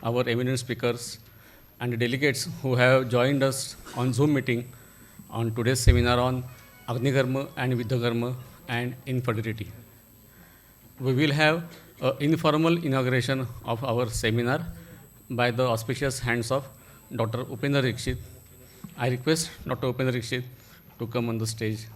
our eminent speakers, and the delegates who have joined us on Zoom meeting on today's seminar on Agnikarma and Vidyakarma and infertility. We will have an informal inauguration of our seminar by the auspicious hands of Dr. Upendra Dikshit. I request Dr. Upendra Dikshit to come on the stage.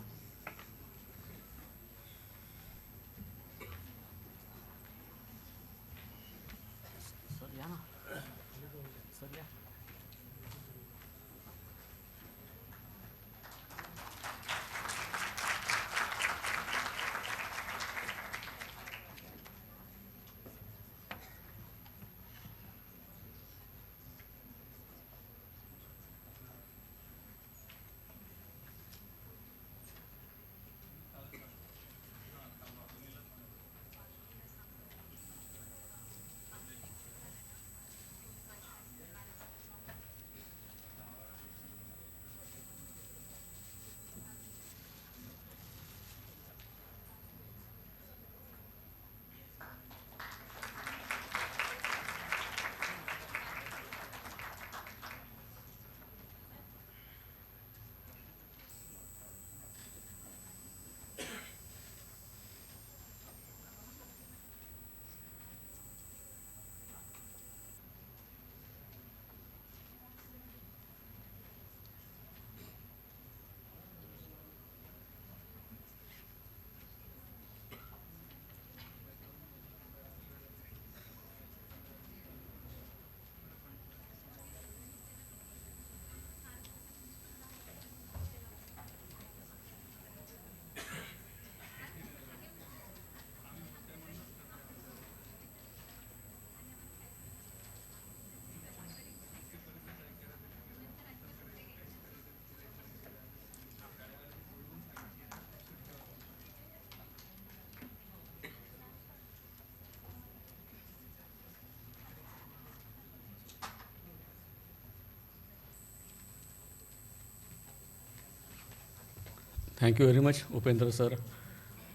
Thank you very much, Upendra sir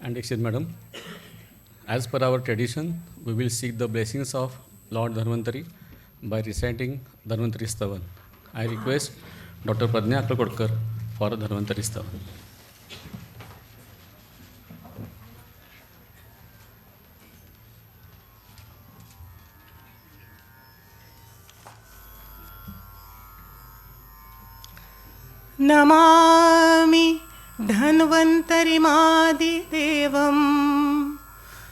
and Dikshit madam. As per our tradition, we will seek the blessings of Lord Dharmantari by reciting Dharmantari Stavan. I request Dr. Pradnya Aklakodkar for Dharmantari Stavan. नमामि धन्वन्तरिमादिदेवम्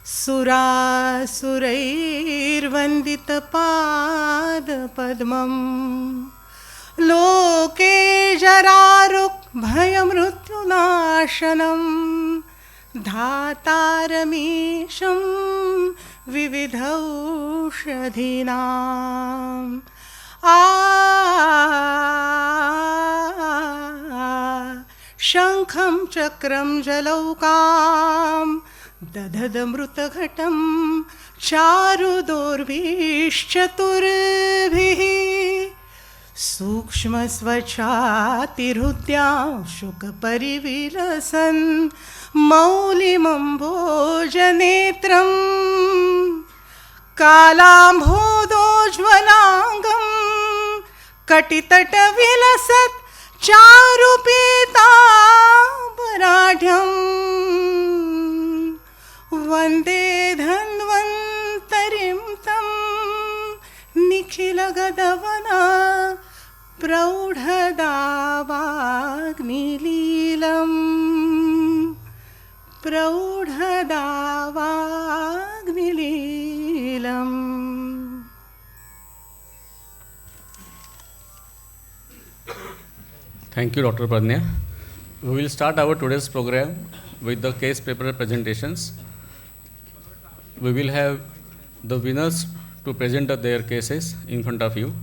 सुरासुरैर्वन्दितपादपद्मम् लोके जरारुग्भयमृत्युनाशनं धातारमीशं विविधौषधीनाम् शङ्खं चक्रं जलौकां दधदमृतघटं चारुदोर्भिश्चतुर्भिः सूक्ष्मस्वच्छातिहृद्यां शुकपरिविलसन् मौलिमम्भोजनेत्रम् कालाम्भोदोज्ज्वलाङ्गं कटितटविलसत् चारुपीताम्बराढ्यं वन्दे धन्वन्तरिं तं निखिलगदवना प्रौढदावाग्निलीलम् प्रौढदावाग्निलीलम्. Thank you, Dr. Pradnya. We will start our today's program with the case paper presentations. We will have the winners to present their cases in front of you.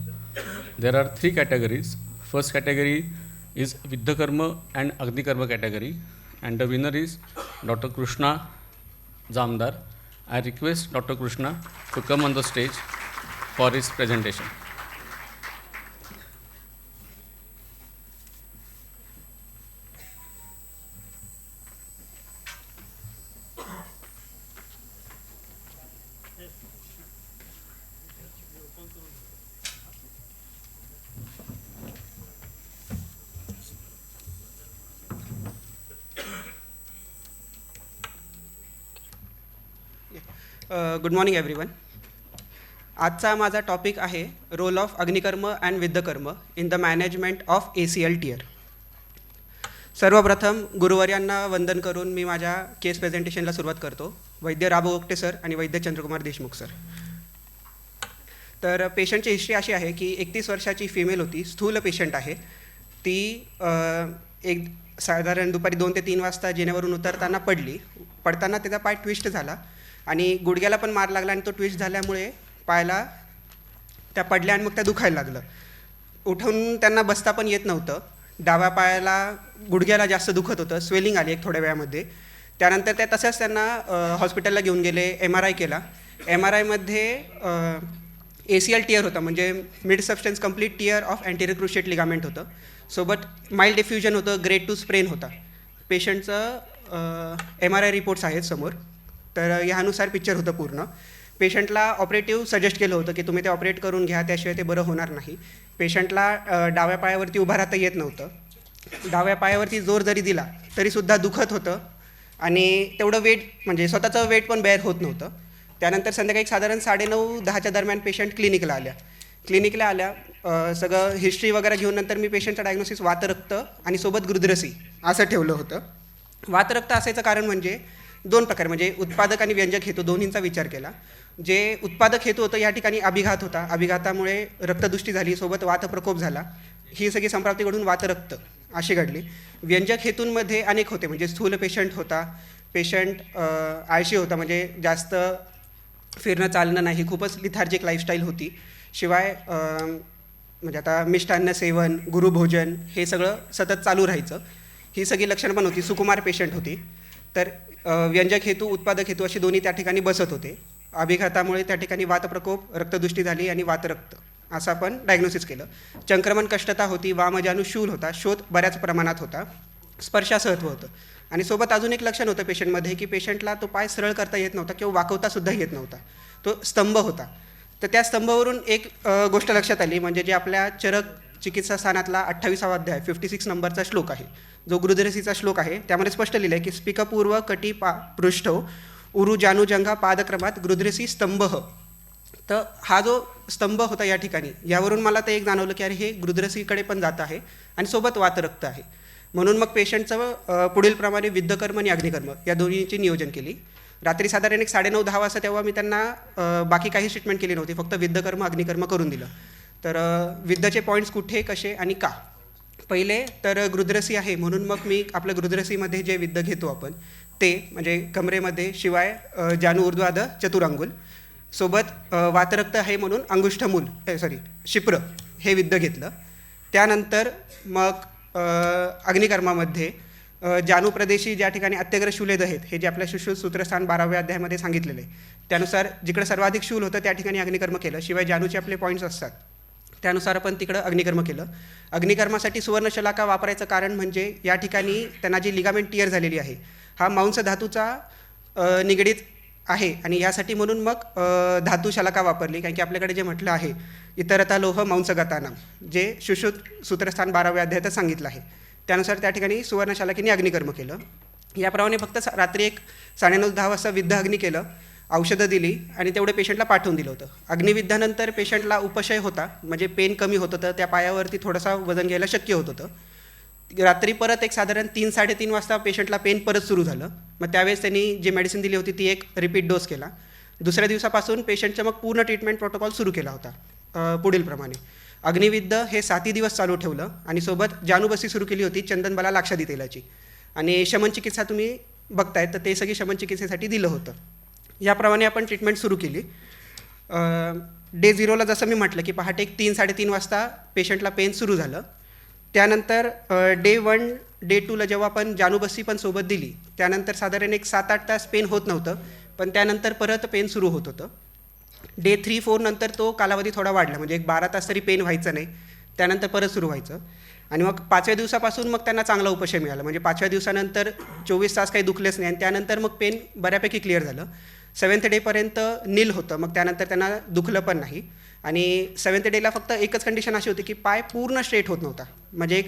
There are three categories. First category is Vidyakarma and Agnikarma category, and the winner is Dr. Krishna Jamdar. I request Dr. Krishna to come on the stage for his presentation. Good morning everyone. आजचा माझा topic आहे role of agnikarma and viddhakarma in the management of ACL tear. सर्वप्रथम गुरुवर्यांना वंदन करून मी माझ्या केस प्रेझेंटेशनला सुरुवात करतो. वैद्य राबू ओक्टे सर आणि वैद्य चंद्रकुमार देशमुख सर. तर पेशंटची हिस्ट्री अशी आहे की 31 वर्षाची फिमेल होती, स्थूल पेशंट आहे. ती एक साधारण दुपारी 2 ते 3 वाजता जेनेवरून उतरताना पडताना त्याचा पाय ट्विस्ट झाला आणि गुडघ्याला पण मार लागला आणि तो ट्विस्ट झाल्यामुळे पायाला त्या पडल्या आणि मग त्या दुखायला लागलं. उठून त्यांना बसता पण येत नव्हतं. डाव्या पायाला गुडघ्याला जास्त दुखत होतं, स्वेलिंग आली एक थोड्या वेळामध्ये. त्यानंतर त्या तसंच त्यांना हॉस्पिटलला घेऊन गेले, MRI केला. MRIमध्ये ACL टियर होता, म्हणजे mid substance complete tear of anterior cruciate ligament होतं. सोबत माइल्ड डिफ्युजन होतं, ग्रेड 2 स्प्रेन होता. पेशंटचं MRI रिपोर्ट्स आहेत समोर. तर ह्यानुसार पिक्चर होतं पूर्ण. पेशंटला ऑपरेटिव्ह सजेस्ट केलं होतं की तुम्ही ते ऑपरेट करून घ्या, त्याशिवाय ते बरं होणार नाही. पेशंटला डाव्या पायावरती उभा राहता येत नव्हतं. डाव्या पायावरती जोर जरी दिला तरीसुद्धा दुखत होतं आणि तेवढं वेट म्हणजे स्वतःचं वेट पण बेअर होत नव्हतं. त्यानंतर संध्याकाळी साधारण 9:30-10च्या दरम्यान पेशंट क्लिनिकला आल्या. सगळं हिस्ट्री वगैरे घेऊन नंतर मी पेशंटचं डायग्नोसिस वातरक्त आणि सोबत गृध्रसी असं ठेवलं होतं. वातरक्त असायचं कारण म्हणजे 2 प्रकार, म्हणजे उत्पादक आणि व्यंजक हेतू दोन्हींचा विचार केला. जे उत्पादक हेतू होतं या ठिकाणी अभिघात होता. अभिघातामुळे रक्तदुष्टी झाली, सोबत वातप्रकोप झाला. ही सगळी संप्राप्ती घडून वातरक्त अशी घडली. व्यंजक हेतूंमध्ये अनेक होते, म्हणजे स्थूल पेशंट होता, पेशंट आळशी होता, म्हणजे जास्त फिरणं चालणं नाही, खूपच लिथार्जिक लाईफस्टाईल होती. शिवाय म्हणजे आता मिष्टान्न सेवन, गुरुभोजन हे सगळं सतत चालू राहायचं. ही सगळी लक्षणं पण होती. सुकुमार पेशंट होती. तर व्यंजक हेतू, उत्पादक हेतू अशी दोन्ही त्या ठिकाणी बसत होते. अभिघातामुळे त्या ठिकाणी वातप्रकोप, रक्तदुष्टी झाली आणि वातरक्त असं आपण डायग्नोसिस केलं. संक्रमण कष्टता होती, वामजानु शूल होता, शोथ बऱ्याच प्रमाणात होता, स्पर्शासहत्व होतं. आणि सोबत अजून एक लक्षण होतं पेशंटमध्ये की पेशंटला तो पाय सरळ करता येत नव्हता किंवा वाकवतासुद्धा येत नव्हता. तो स्तंभ होता. तर त्या स्तंभावरून एक गोष्ट लक्षात आली, म्हणजे जे आपल्या चरक चिकित्सा स्थानातला 28वा अध्याय 56 नंबरचा श्लोक आहे, जो गृध्रसीचा श्लोक आहे, त्यामध्ये स्पष्ट लिहिलं आहे की स्पिकपूर्व कटी पृष्ठ उरु जानुजंघा पादक्रमात गृध्रसी स्तंभ. तर हा जो स्तंभ होता या ठिकाणी, यावरून मला ते एक जाणवलं की अरे हे गृध्रसीकडे पण जात आहे आणि सोबत वातरक्त आहे. म्हणून मग पेशंटचं पुढील प्रमाणे विद्यकर्म आणि अग्निकर्म या दोन्हीची नियोजन केली. रात्री साधारण 9:30-10 वाजता तेव्हा मी त्यांना बाकी काही ट्रीटमेंट केली नव्हती, फक्त विद्यकर्म अग्निकर्म करून दिलं. तर विद्यचे पॉईंट्स कुठे, कसे आणि का. पहिले तर गृध्रसी आहे म्हणून मग मी आपलं गृध्रसीमध्ये जे विद्य घेतो आपण ते म्हणजे कमरेमध्ये, शिवाय जानू ऊर्ध्वाध चतुरांगुल, सोबत वातरक्त आहे म्हणून शिप्र हे विद्य घेतलं. त्यानंतर मग अग्निकर्मामध्ये जानू प्रदेशी ज्या ठिकाणी अत्यग्र शूलेद आहेत, हे जे आपल्या सुश्रुत सूत्रस्थान 12व्या अध्यायामध्ये सांगितलेलं आहे, त्यानुसार जिकडे सर्वाधिक शूल होतं त्या ठिकाणी अग्निकर्म केलं. शिवाय जानूचे आपले पॉईंट्स असतात त्यानुसार आपण तिकडं अग्निकर्म केलं. अग्निकर्मासाठी सुवर्णशलाका वापरायचं कारण म्हणजे या ठिकाणी त्यांना जी लिगामेंट टियर झालेली आहे, हा मांस धातूचा निगडीत आहे आणि यासाठी म्हणून मग धातू शलाका वापरली. कारण की आपल्याकडे जे म्हटलं आहे इतरता लोह मांसगतानाम, जे सुश्रुत सूत्रस्थान 12व्या अध्यायात सांगितलं आहे, त्यानुसार त्या ठिकाणी सुवर्णशालाकीने अग्निकर्म केलं. याप्रमाणे फक्त रात्री 9:30-10 वाजता विद्ध अग्नी केलं, औषधं दिली आणि तेवढं पेशंटला पाठवून दिलं होतं. अग्निविद्यानंतर पेशंटला उपशय होता, म्हणजे पेन कमी होत होतं, त्या पायावरती थोडासा वजन घ्यायला शक्य होत होतं. रात्री परत साधारण 3-3:30 वाजता पेशंटला पेन परत सुरू झालं. मग त्यावेळेस त्यांनी जी मेडिसिन दिली होती ती एक रिपीट डोस केला. दुसऱ्या दिवसापासून पेशंटचं मग पूर्ण ट्रीटमेंट प्रोटोकॉल सुरू केला होता पुढील प्रमाणे. अग्निविद्य हे 7 दिवस चालू ठेवलं आणि सोबत जानूबस्ती सुरू केली होती चंदनबाला लाक्षादी तेलाची. आणि शमन चिकित्सा तुम्ही बघताय तर ते सगळी शमन चिकित्सेसाठी दिलं होतं. याप्रमाणे आपण ट्रीटमेंट सुरू केली. डे 0ला जसं मी म्हटलं की पहाटे 3-3:30 वाजता पेशंटला पेन सुरू झालं. त्यानंतर डे 1, डे 2ला जेव्हा आपण जानूबस्ती पण सोबत दिली, त्यानंतर साधारण 7-8 तास पेन होत नव्हतं, पण त्यानंतर परत पेन सुरू होत होतं. डे 3-4 नंतर तो कालावधी थोडा वाढला, म्हणजे 12 तास तरी पेन व्हायचं नाही, त्यानंतर परत सुरू व्हायचं. आणि मग 5व्या दिवसापासून मग त्यांना चांगला उपशय मिळाला, म्हणजे 5व्या दिवसानंतर 24 तास काही दुखलेच नाही आणि त्यानंतर मग पेन बऱ्यापैकी क्लिअर झालं. 7th डेपर्यंत नील होतं, मग त्यानंतर त्यांना दुखलं पण नाही. आणि 7th डेला फक्त एकच कंडिशन अशी होती की पाय पूर्ण स्ट्रेट होत नव्हता, म्हणजे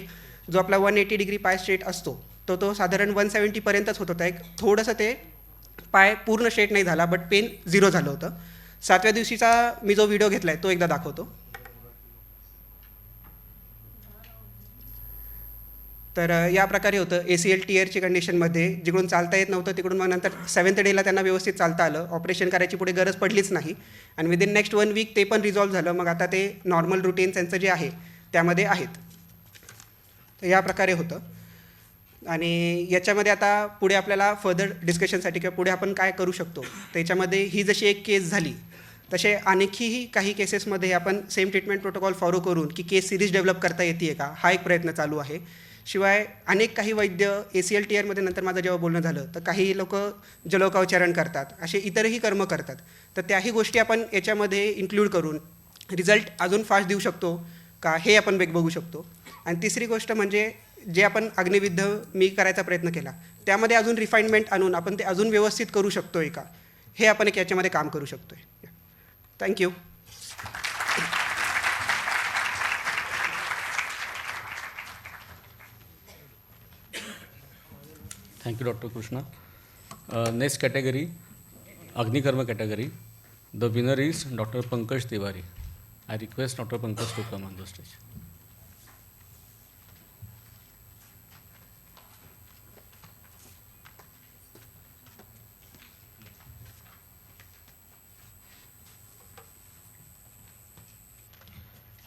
जो आपला 180 डिग्री पाय स्ट्रेट असतो तो साधारण 170पर्यंतच होत होता. थोडंसं ते पाय पूर्ण स्ट्रेट नाही झाला, बट पेन 0 झालं होतं. 7व्या दिवशीचा मी जो व्हिडिओ घेतला आहे तो एकदा दाखवतो. तर या प्रकारे होतं. ACL टीअरची कंडिशनमध्ये जिकडून चालता येत नव्हतं तिकडून मग नंतर 7th डेला त्यांना व्यवस्थित चालता आलं. ऑपरेशन करायची पुढे गरज पडलीच नाही आणि विदिन नेक्स्ट 1 वीक ते पण रिझॉल्व्ह झालं. मग आता ते नॉर्मल रुटीन त्यांचं जे आहे त्यामध्ये आहेत. तर या प्रकारे होतं. आणि याच्यामध्ये आता पुढे आपल्याला फर्दर डिस्कशनसाठी किंवा पुढे आपण काय करू शकतो त्याच्यामध्ये ही जशी एक केस झाली तसे आणखीही काही केसेसमध्ये आपण सेम ट्रीटमेंट प्रोटोकॉल फॉलो करून की केस सिरीज डेव्हलप करता येते का, हा एक प्रयत्न चालू आहे. शिवाय अनेक काही वैद्य ACL टीअरमध्ये नंतर माझं जेव्हा बोलणं झालं तर काही लोक जलोकावचरण करतात, असे इतरही कर्म करतात. तर त्याही गोष्टी आपण याच्यामध्ये इन्क्लूड करून रिझल्ट अजून फास्ट देऊ शकतो का हे आपण बघू शकतो. आणि तिसरी गोष्ट म्हणजे जे आपण अग्निविद्ध मी करायचा प्रयत्न केला त्यामध्ये अजून रिफाईनमेंट आणून आपण ते अजून व्यवस्थित करू शकतो का, हे आपण एक याच्यामध्ये काम करू शकतो आहे. Thank you. Thank you, Dr. Krishna. Next category, Agnikarma category. The winner is Dr. Pankaj Tiwari. I request Dr. Pankaj to come on the stage.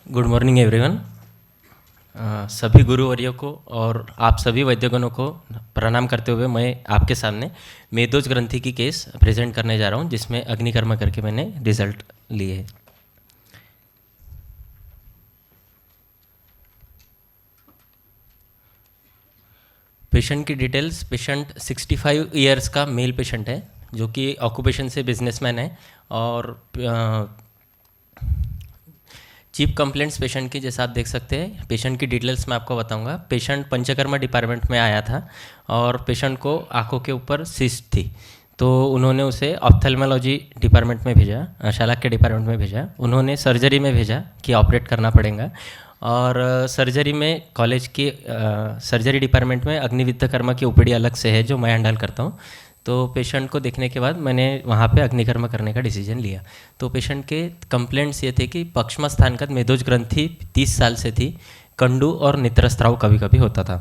Good morning everyone. सभी गुरुवर्यों को और आप सभी वैद्यगणों को प्रणाम करते हुए मैं आपके सामने मेदोज ग्रंथि की केस प्रेजेंट करने जा रहा हूं जिसमें अग्निकर्मा करके मैंने रिजल्ट लिए हैं. पेशेंट की डिटेल्स. पेशेंट 65 ईयर्स का मेल पेशेंट है जो कि ऑक्यूपेशन से बिजनेसमैन है और चीफ कंप्लेंट्स पेशेंट की जैसा आप देख सकते हैं. पेशेंट की डिटेल्स मैं आपको बताऊंगा. पेशेंट पंचकर्मा डिपार्टमेंट में आया था और पेशेंट को आंखों के ऊपर सिस्ट थी तो उन्होंने उसे ऑप्थेल्मोलॉजी डिपार्टमेंट में भेजा, शालाक्य डिपार्टमेंट में भेजा. उन्होंने सर्जरी में भेजा कि ऑपरेट करना पड़ेगा और सर्जरी में कॉलेज की सर्जरी डिपार्टमेंट में अग्निविद्ध कर्मा की OPD अलग से है जो मैं हैंडल करता हूँ. तो पेशेंट को देखने के बाद मैंने वहाँ पे अग्निकर्मा करने का डिसीजन लिया. तो पेशेंट के कंप्लेंट्स ये थे कि पक्षमा स्थानगत मेदोज ग्रंथि 30 साल से थी, कंडू और नेत्रस्त्राव कभी कभी होता था.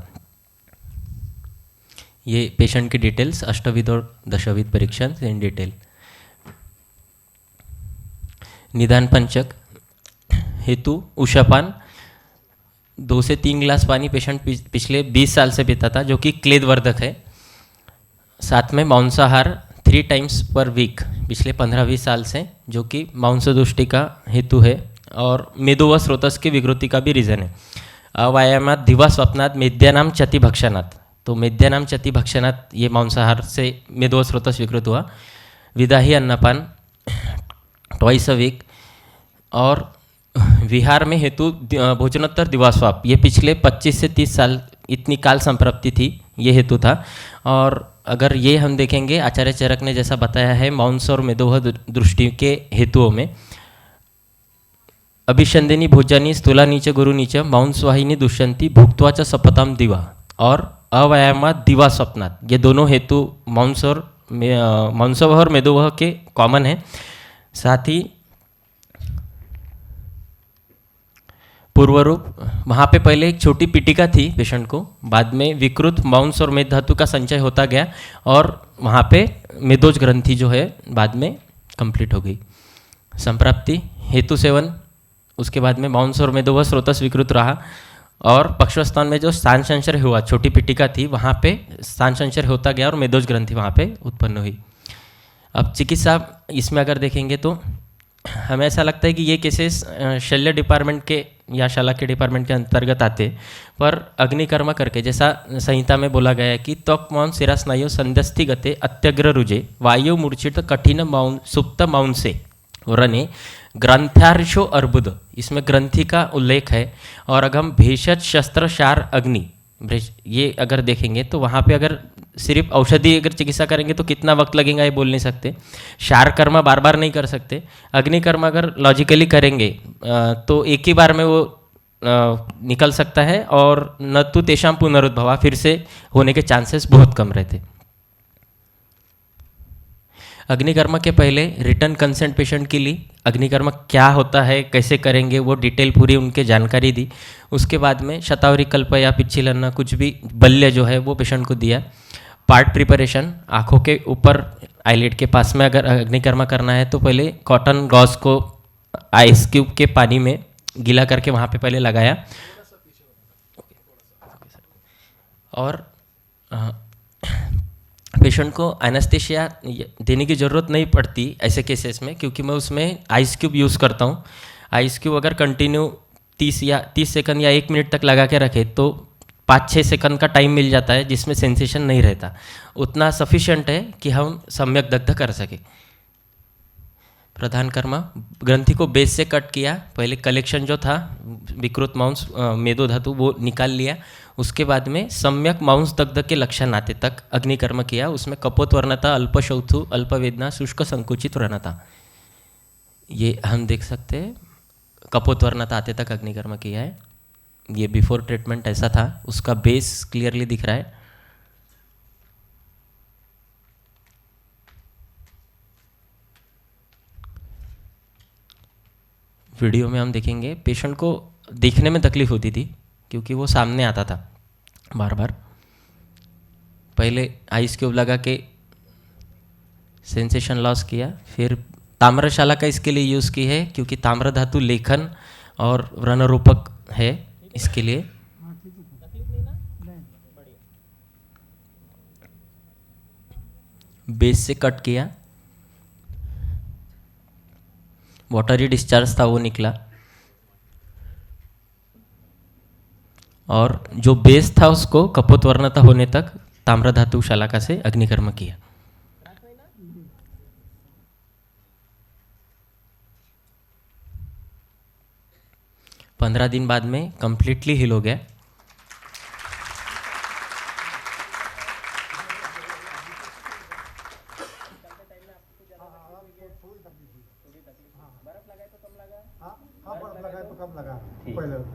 ये पेशेंट की डिटेल्स, अष्टविध और दशविध परीक्षण इन डिटेल. निदान पंचक हेतु उषापान. 2 से 3 गिलास पानी पेशेंट पिछले 20 साल से पीता था जो कि क्लेदवर्धक है. साथ में मांसाहार 3 टाइम्स पर वीक पिछले 15-20 साल से जो कि मांसदुष्टि का हेतु है और मेदो व स्रोतस की विकृति का भी रीज़न है. अव्यायामात दिवा स्वप्नात् मेद्यानाम चति भक्षणात्. तो मेद्यानाम चति भक्षणात् ये मांसाहार से मेदो व स्रोतस विकृत हुआ. विदाही अन्नपान ट्वाइस अ वीक और विहार में हेतु भोजनोत्तर दिवास्वाप. ये पिछले 25 से 30 साल इतनी काल संप्राप्ति थी, ये हेतु था. और अगर ये हम देखेंगे आचार्य चरक ने जैसा बताया है मांस और मेदोह दृष्टि के हेतुओं में अभिषंदिनी भोजानी स्थूला नीचे गुरु नीचे मांसवाहिनी दुष्यंती भुक्त्वाच सपताम दिवा और अव्यायामात दिवा स्वप्नात्. ये दोनों हेतु मांसवह और मेदोवह के कॉमन है. साथ ही पूर्वरूप वहाँ पे पहले एक छोटी पिटिका थी पेशेंट को, बाद में विकृत मांस और मेद धातु का संचय होता गया और वहाँ पे मेदोज ग्रंथि जो है बाद में कंप्लीट हो गई. संप्राप्ति हेतु सेवन, उसके बाद में मांस और मेदोह स्रोतस विकृत रहा और पक्षस्थान में जो स्थान संचय हुआ, छोटी पिटिका थी वहाँ पे स्थान संचय होता गया और मेदोज ग्रंथि वहाँ पे उत्पन्न हुई. अब चिकित्सा इसमें अगर देखेंगे तो हमें ऐसा लगता है कि ये केसेस शल्य डिपार्टमेंट के या शाला के डिपार्टमेंट के अंतर्गत आते, पर अग्निकर्मा करके जैसा संहिता में बोला गया है कि त्वक मौन सिरा स्नायु संध्यस्थि गते अत्यग्र रुजे वायु मूर्छित कठिन मौन सुप्त मौन से रने ग्रंथार्षो अर्बुद. इसमें ग्रंथि का उल्लेख है. और अगम भेषज शस्त्र शार अग्नि, ये अगर देखेंगे तो वहाँ पे अगर सिर्फ औषधि अगर चिकित्सा करेंगे तो कितना वक्त लगेगा ये बोल नहीं सकते. शार कर्मा बार बार नहीं कर सकते. अग्निकर्मा अगर लॉजिकली करेंगे तो एक ही बार में वो निकल सकता है और न तो तेषाम पुनरुद्भवा, फिर से होने के चांसेस बहुत कम रहते. अग्निकर्म के पहले रिटर्न कंसेंट पेशेंट की ली, अग्निकर्म क्या होता है कैसे करेंगे वो डिटेल पूरी उनके जानकारी दी। उसके बाद में शतावरी कल्प या पिच्चिलन्ना कुछ भी बल्य जो है वो पेशेंट को दिया। पार्ट प्रिपरेशन, आँखों के ऊपर आईलिड के पास में अगर अग्निकर्म करना है तो पहले कॉटन गॉज को आइस क्यूब के पानी में गीला करके वहाँ पे पहले लगाया और पेशेंट को एनेस्थीसिया देने की ज़रूरत नहीं पड़ती ऐसे केसेस में, क्योंकि मैं उसमें आइस क्यूब यूज़ करता हूँ। आइस क्यूब अगर कंटिन्यू 30 सेकंड या 1 मिनट तक लगा के रखे तो 5-6 सेकंड का टाइम मिल जाता है जिसमें सेंसेशन नहीं रहता, उतना सफिशिएंट है कि हम सम्यक दग्ध कर सके। प्रधान कर्म, ग्रंथि को बेस से कट किया, पहले कलेक्शन जो था विकृत मांस मेदो धातु वो निकाल लिया। उसके बाद में सम्यक मांस दग्ध के लक्षण आते तक अग्निकर्म किया। उसमें कपोतवर्णता, अल्पशौथु, अल्पवेदना, शुष्क संकुचित व्रणता, ये हम देख सकते हैं। कपोतवर्णता आते तक अग्निकर्म किया है। ये बिफोर ट्रीटमेंट ऐसा था, उसका बेस क्लियरली दिख रहा है। वीडियो में हम देखेंगे पेशेंट को देखने में तकलीफ होती थी क्योंकि वो सामने आता था बार बार। पहले आइस क्यूब लगा के सेंसेशन लॉस किया, फिर ताम्रशाला का इसके लिए यूज़ की है क्योंकि ताम्र धातु लेखन और व्रणरूपक है इसके लिए। बेस से कट किया, वाटरी डिस्चार्ज था वो निकला और जो बेस था उसको कपोतवर्णता होने तक ताम्र धातु शालाका से अग्निकर्म किया। पंद्रह दिन बाद में कंप्लीटली हील हो गया।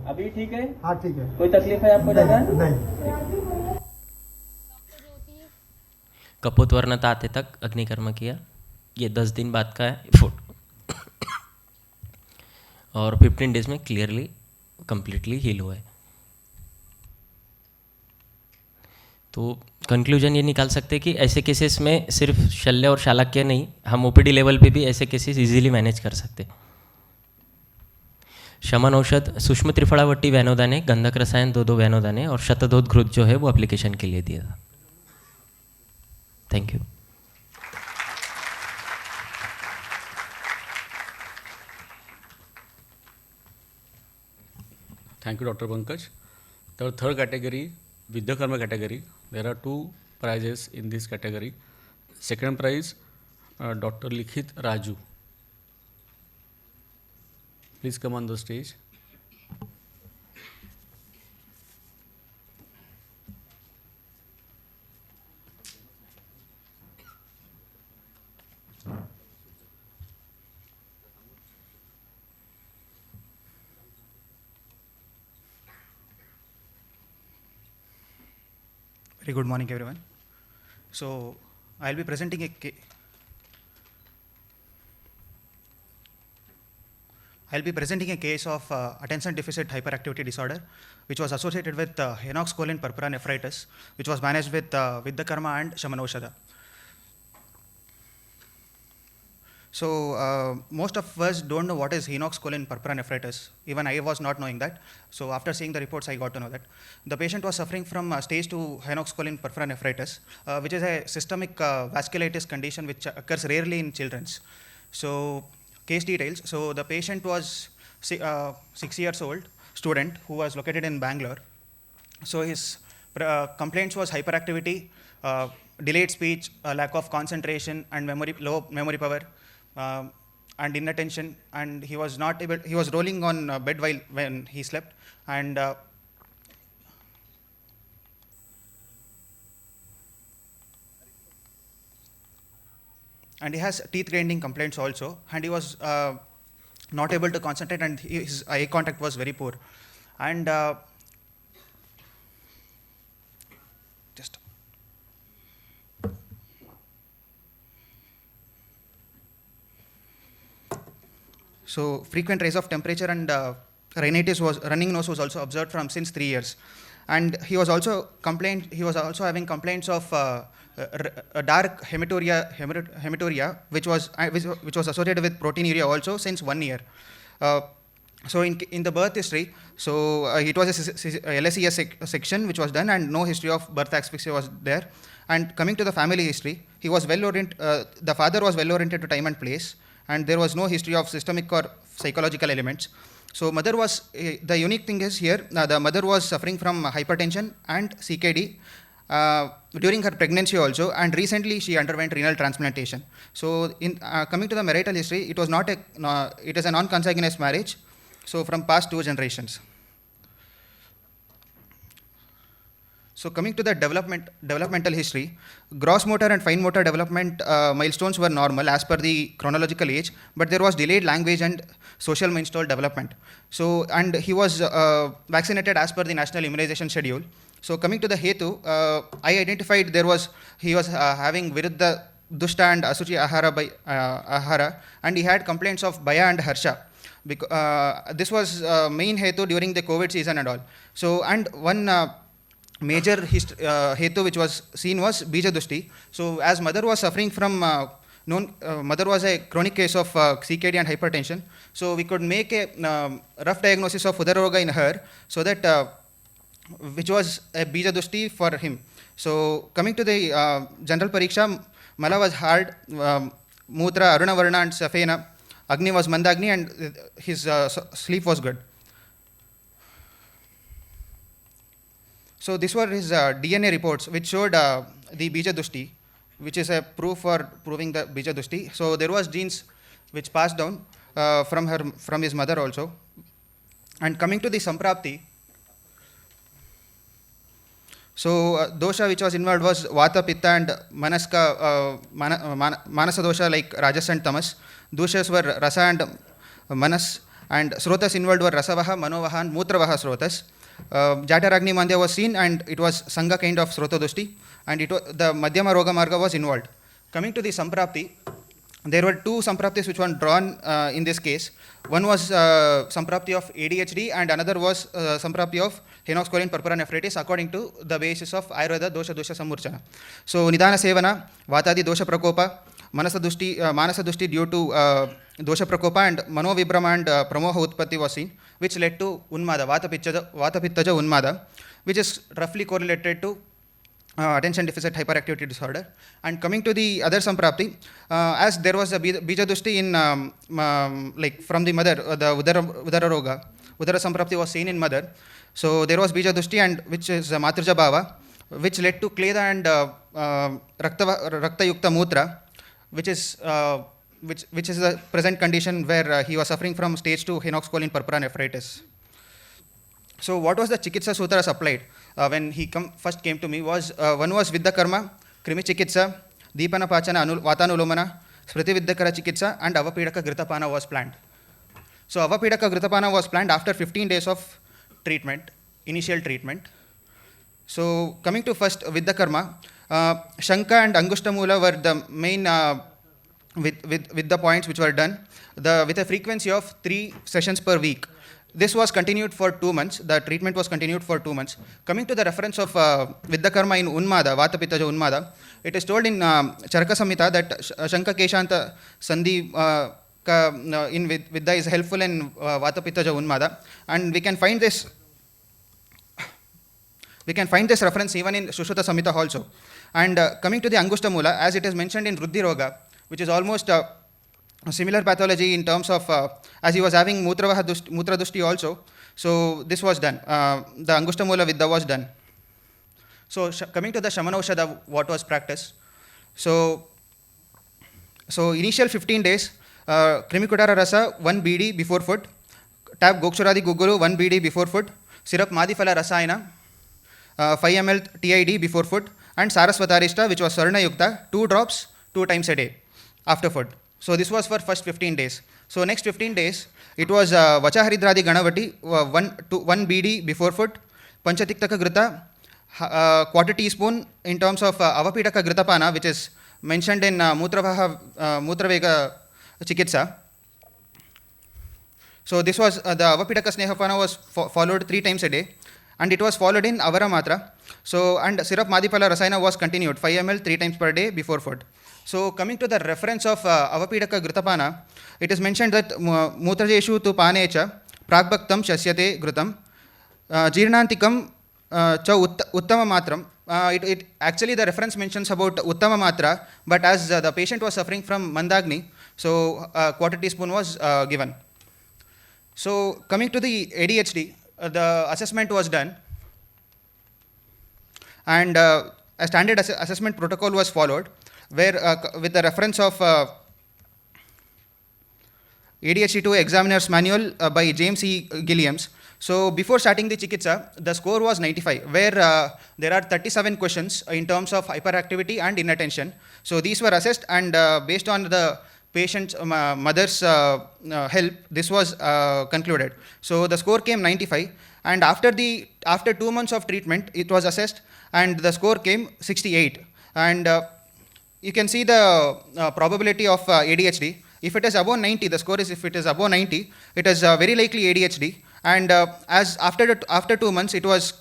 अभी ठीक है? हाँ ठीक है। कोई तकलीफ है आपको ज़्यादा? नहीं। कपोतवर्णता आते तक अग्निकर्म किया। ये 10 दिन बाद का है फोटो और 15 डेज में क्लियरली कंप्लीटली हील हुआ है। तो कंक्लूजन ये निकाल सकते हैं कि ऐसे केसेस में सिर्फ शल्य और शालाक्य नहीं, हम ओपीडी लेवल पे भी ऐसे केसेस इजीली मैनेज कर सकते हैं। शमन औषध सूक्ष्म त्रिफलावटी वैनोदाने, गंधक रसायन 2 वैनोदाने और शतधोत घृत जो है वो एप्लीकेशन के लिए दिया था। Thank you. Thank you, Dr. Pankaj. The third category, Vidyakarma category, there are 2 prizes in this category. Second prize, Dr. Likhit Raju. Please come on the stage. Very good morning, everyone. So I'll be presenting a case of attention deficit hyperactivity disorder, which was associated with henox-choline purpura nephritis, which was managed with Vidyakarma and Shamanaushadha. So most of us don't know what is henox-choline purpura nephritis. Even I was not knowing that. So after seeing the reports, I got to know that the patient was suffering from stage 2 henox-choline purpura nephritis, which is a systemic vasculitis condition which occurs rarely in children. So case details. So the patient was 6 years old, student who was located in Bangalore. So his complaints was hyperactivity, delayed speech, lack of concentration, and low memory power. And inattention, and he was not able. He was rolling on bed when he slept, and he has teeth grinding complaints also, and he was not able to concentrate, and his eye contact was very poor, and So frequent rise of temperature and rhinitis was running nose was also observed from since 3 years, and he was also having complaints of a dark hematuria, which was associated with proteinuria also since 1 year. So in the birth history, so it was a LSES section which was done, and no history of birth asphyxia was there. And coming to the family history, he was the father was well oriented to time and place, and there was no history of systemic or psychological elements. So mother was, the unique thing is here, the mother was suffering from hypertension and CKD during her pregnancy also, and recently she underwent renal transplantation. So in coming to the marital history, it is a non-consanguineous marriage, so from past 2 generations. So coming to the developmental history, gross motor and fine motor development milestones were normal as per the chronological age, but there was delayed language and social milestone development. So, and he was vaccinated as per the national immunization schedule. So coming to the Hetu, I identified he was having Viruddha, Dushta and Asuchi Ahara, and he had complaints of Bhaya and Harsha. This was main Hetu during the COVID season and all. So, and one major Hetu which was seen was Bija Dushti. So as mother was suffering from mother was a chronic case of CKD and hypertension, so we could make a rough diagnosis of Udaroga in her, so that which was a Bija Dushti for him. So coming to the general pariksha, Mala was hard, Mutra, Aruna Varna and Safena, Agni was Mandagni, and his sleep was good. So these were his DNA reports, which showed the Bija Dushti, which is a proof for proving the Bija Dushti. So there was genes which passed down from his mother also. And coming to the Samprapti, so dosha which was involved was Vata, Pitta and Manaska, Manasa dosha like Rajas and Tamas. Doshas were Rasa and Manas, and Srotas involved were Rasavaha, Manovaha and Mutravaha Srotas. Jataragni Mandya was seen, and it was Sangha kind of Srota Dushti, and the Madhyama Roga Marga was involved. Coming to the Samprapti, there were 2 Sampraptis which were drawn in this case. One was Samprapti of ADHD, and another was Samprapti of Henox choline purpura nephritis according to the basis of Ayurveda Dosha Samurchana. So Nidana Sevana, Vatadi Dosha Prakopa, Manasa Dushti due to Dosha Prakopa, and Mano Vibrama and Pramoha Utpatti was seen, which led to Unmada, Vata Pittaja Unmada, which is roughly correlated to attention deficit hyperactivity disorder. And coming to the other Samprapti, as there was a Bija Dushti in like from the mother, the Udara Roga, Udara Samprapti was seen in mother. So there was Bija Dushti, and which is Maturja Bhava, which led to Kleda and Rakta Yukta Mutra, which is the present condition where he was suffering from stage 2 Henox choline purpura nephritis. So what was the Chikitsa Sutras applied when he first came to me was, one was Vidya Karma, Krimi Chikitsa, Deepana Pachana, Vatanulomana, Smriti Vidyakara Chikitsa, and Avapidaka Gritapana was planned. So Avapidaka Gritapana was planned after 15 days of treatment, initial treatment. So coming to first Vidya Karma, Shanka and Angustamula were the main with the points which were done with a frequency of 3 sessions per week. This was continued for 2 months. The treatment was continued for 2 months. Coming to the reference of Vidya Karma in Unmada, Vata Pittaja Unmada, it is told in Charaka Samhita that Shanka Keshanta Sandhi in Vidya is helpful in Vata Pittaja Unmada, and we can find this reference even in Sushruta Samhita also. And coming to the Angustamula, as it is mentioned in Ruddhi Roga, which is almost a similar pathology in terms of as he was having Mutra Dushti also, so this was done. The Angustamula Vidya was done. So coming to the Shamanaushadha, what was practiced? So initial 15 days, Krimikudara Rasa 1 BD before food, tab Gokshuradi Guguru 1 BD before food, syrup Madifala Rasayana 5 ml TID before food, and Sarasvatarishta, which was Sarna Yukta, 2 drops 2 times a day after food. So this was for first 15 days. So next 15 days, it was Vachaharidradi Ganavati 1 BD before food, Panchatiktaka Grita, quarter teaspoon in terms of Avapidaka Gritapana, which is mentioned in Mutravega Chikitsa. So this was the Avapidaka Snehapana was followed 3 times a day, and it was followed in Avara Matra. So and Syrup Madhipala Rasayana was continued 5 ml 3 times per day before food. So coming to the reference of Avapidaka Ghrutapana, it is mentioned that Mutrajeshu tu Panecha Pragbhaktam Shasyate Ghrutam Jirnantikam cha Uttama Matram. It actually the reference mentions about Uttama Matra, but as the patient was suffering from Mandagni, so quarter teaspoon was given. So coming to the ADHD, the assessment was done, and a standard assessment protocol was followed, where with the reference of ADHD2 Examiner's Manual by James E. Gilliams. So before starting the Chikitsa, the score was 95, where there are 37 questions in terms of hyperactivity and inattention. So these were assessed, and based on the patient's mother's help, this was concluded. So the score came 95, and after 2 months of treatment, it was assessed, and the score came 68. And you can see the probability of ADHD. If it is above 90, the score is, if it is above 90, it is very likely ADHD. And as after 2 months, it was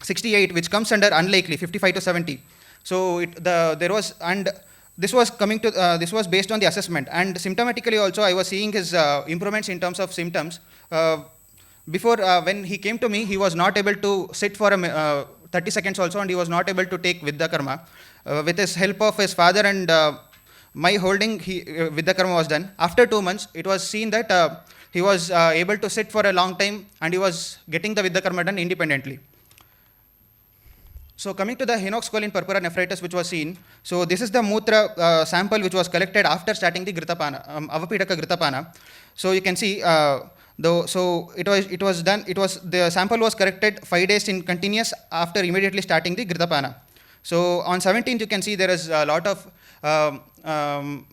68, which comes under unlikely, 55 to 70. So there was, and this was coming to this was based on the assessment, and symptomatically also I was seeing his improvements in terms of symptoms. Before when he came to me, he was not able to sit for 30 seconds also, and he was not able to take Vidya Karma. With his help of his father and my holding, Vidya Karma was done. After 2 months, it was seen that he was able to sit for a long time, and he was getting the Vidya Karma done independently. So coming to the henox-choline purpura nephritis which was seen, so this is the Mutra sample which was collected after starting the Ghrutapana, Avapidaka Ghrutapana. So you can see, the sample was corrected 5 days in continuous after immediately starting the Ghrutapana. So on 17th you can see there is a lot of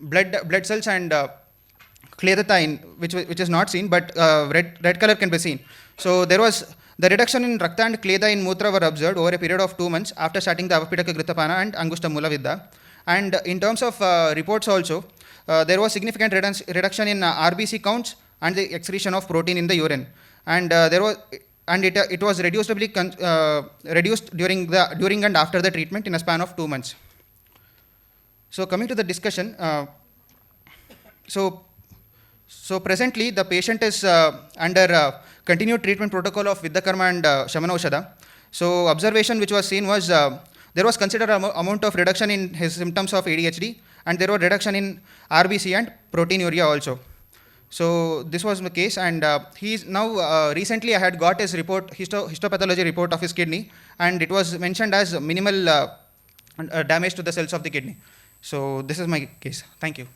blood cells and cleidata which is not seen, but red color can be seen. So there was the reduction in Rakta and Kleda in Mutra were observed over a period of 2 months after starting the Avapidaka Ghrutapana and Angushta Mula Vidya. And in terms of reports also, there was significant reduction in RBC counts and the excretion of protein in the urine. And it was reduced during and after the treatment in a span of 2 months. So coming to the discussion, so presently the patient is under continued treatment protocol of Vidya Karma and Shamana Aushadha. So observation which was seen was there was considerable amount of reduction in his symptoms of ADHD, and there was reduction in RBC and proteinuria also. So this was the case, and he is now recently I had got his report, histopathology report of his kidney, and it was mentioned as minimal damage to the cells of the kidney. So this is my case. Thank you.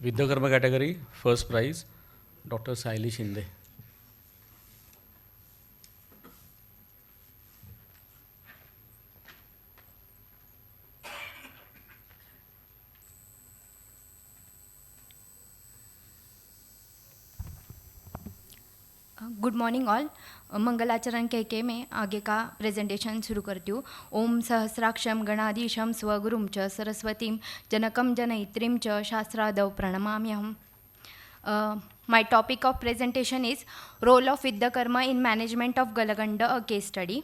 Vidya Karma category, first prize, Dr. Saili Shinde. Good morning all. मंगलाचरण कह के मैं आगे का presentation शुरू करती हूँ. ओम सहस्राक्षम गणाधीशम स्वगुरुम च सरस्वतीम जनकम जनयित्रीम च शास्त्रादौ प्रणमाम्यहम. My topic of presentation is role of Vidya Karma in management of Galaganda, a case study.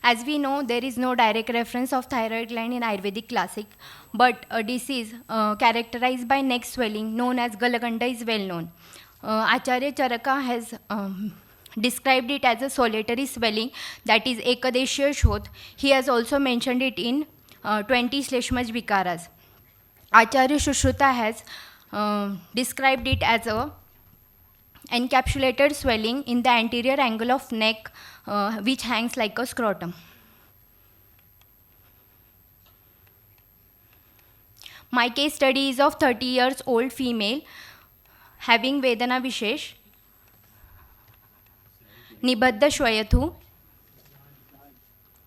As we know, there is no direct reference of thyroid gland in Ayurvedic classic, but a disease characterized by neck swelling known as Galaganda is well known. Acharya Charaka has described it as a solitary swelling that is Ekadeshiya Shodh. He has also mentioned it in 20 Shleshmaj Vikaras. Acharya Shushruta has described it as a encapsulated swelling in the anterior angle of neck which hangs like a scrotum. My case study is of 30 years old female having Vedana Vishesh, Nibadda Shwayathu,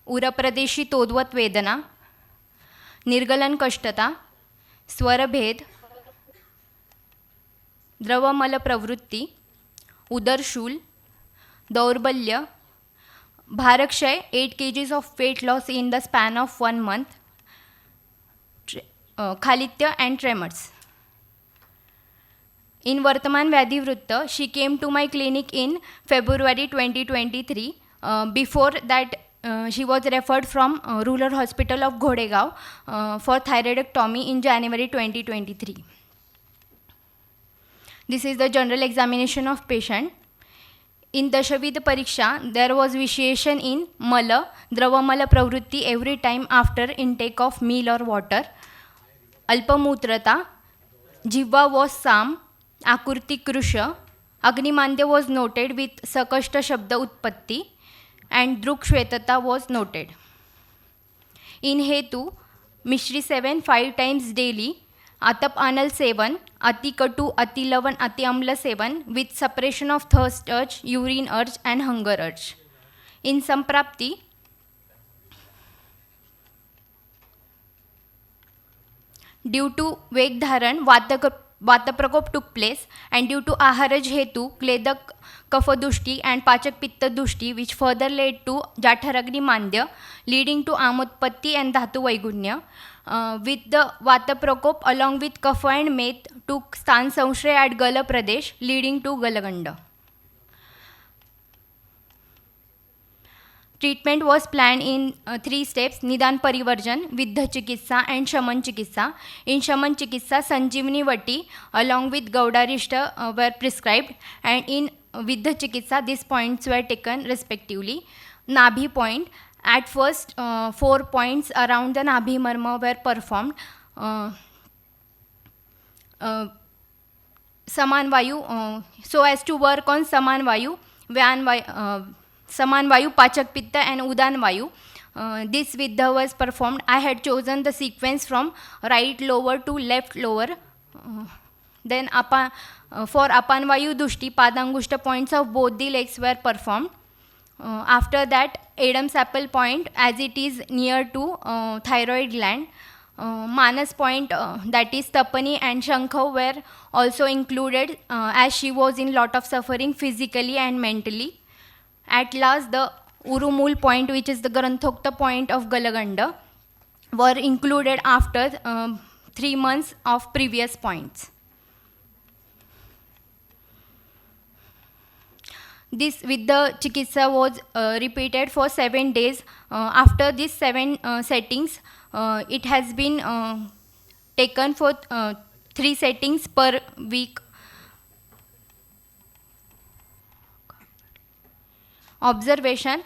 Urapradeshi Todvat Vedana, Nirgalan Kashtata, Swarabhed, द्रवमल प्रवृत्ति, उदरशूल, दौर्बल्य, Bharakshay, 8 kgs of weight loss in the span of 1 month. Khalitya and tremors. In Vartaman Vyadhivrutta, she came to my clinic in February 2023. Before that, she was referred from Rural Hospital of Ghodegaon for thyroidectomy in January 2023. This is the general examination of patient. In Dashavid Pariksha, there was vitiation in mala, dravamala pravrutti every time after intake of meal or water. Alpamutrata, Jivva was Sam, Akurti Krusha, Agnimandya was noted with Sakashta Shabda Utpatti, and Druk Shvetata was noted. In Hetu, Mishri 7 5 times daily, Atap Anal 7, Ati Katu, Ati Lavan, Ati Amla 7 with suppression of thirst urge, urine urge and hunger urge. In Samprapti, due to Veg Dharan, Vata Prakop took place, and due to Aharaj Hetu, Kledak Kafadushti and Pachak Pitta Dushti, which further led to Jatharagni Mandya, leading to Amutpatti and Dhatu Vaigunya. With the Vata Prakop along with Kapha and Meth took Stan Samshray at Gala Pradesh, leading to Galaganda. Treatment was planned in 3 steps: Nidan Parivarjan, Viddha Chikitsa and Shaman Chikitsa. In Shaman Chikitsa, Sanjivani Vati along with Gaudarishta were prescribed, and in Viddha Chikitsa, these points were taken respectively. Nabhi point, at first 4 points around the Nabhi Marma were performed. Saman Vayu, so as to work on Saman Vayu, Vyan Vayu, Saman Vayu, Pachak Pitta and Udan Vayu. This Viddha was performed. I had chosen the sequence from right lower to left lower. Then for Apan Vayu Dushti, Padangushta points of both the legs were performed. After that, Adam's apple point, as it is near to thyroid gland. Manas point, that is Tapani and Shankha were also included as she was in lot of suffering physically and mentally. At last, the Urumul point, which is the Granthokta point of Galaganda, were included after 3 months of previous points. This with the Chikitsa was repeated for 7 days. After these 7 settings, it has been taken for 3 settings per week. Observation: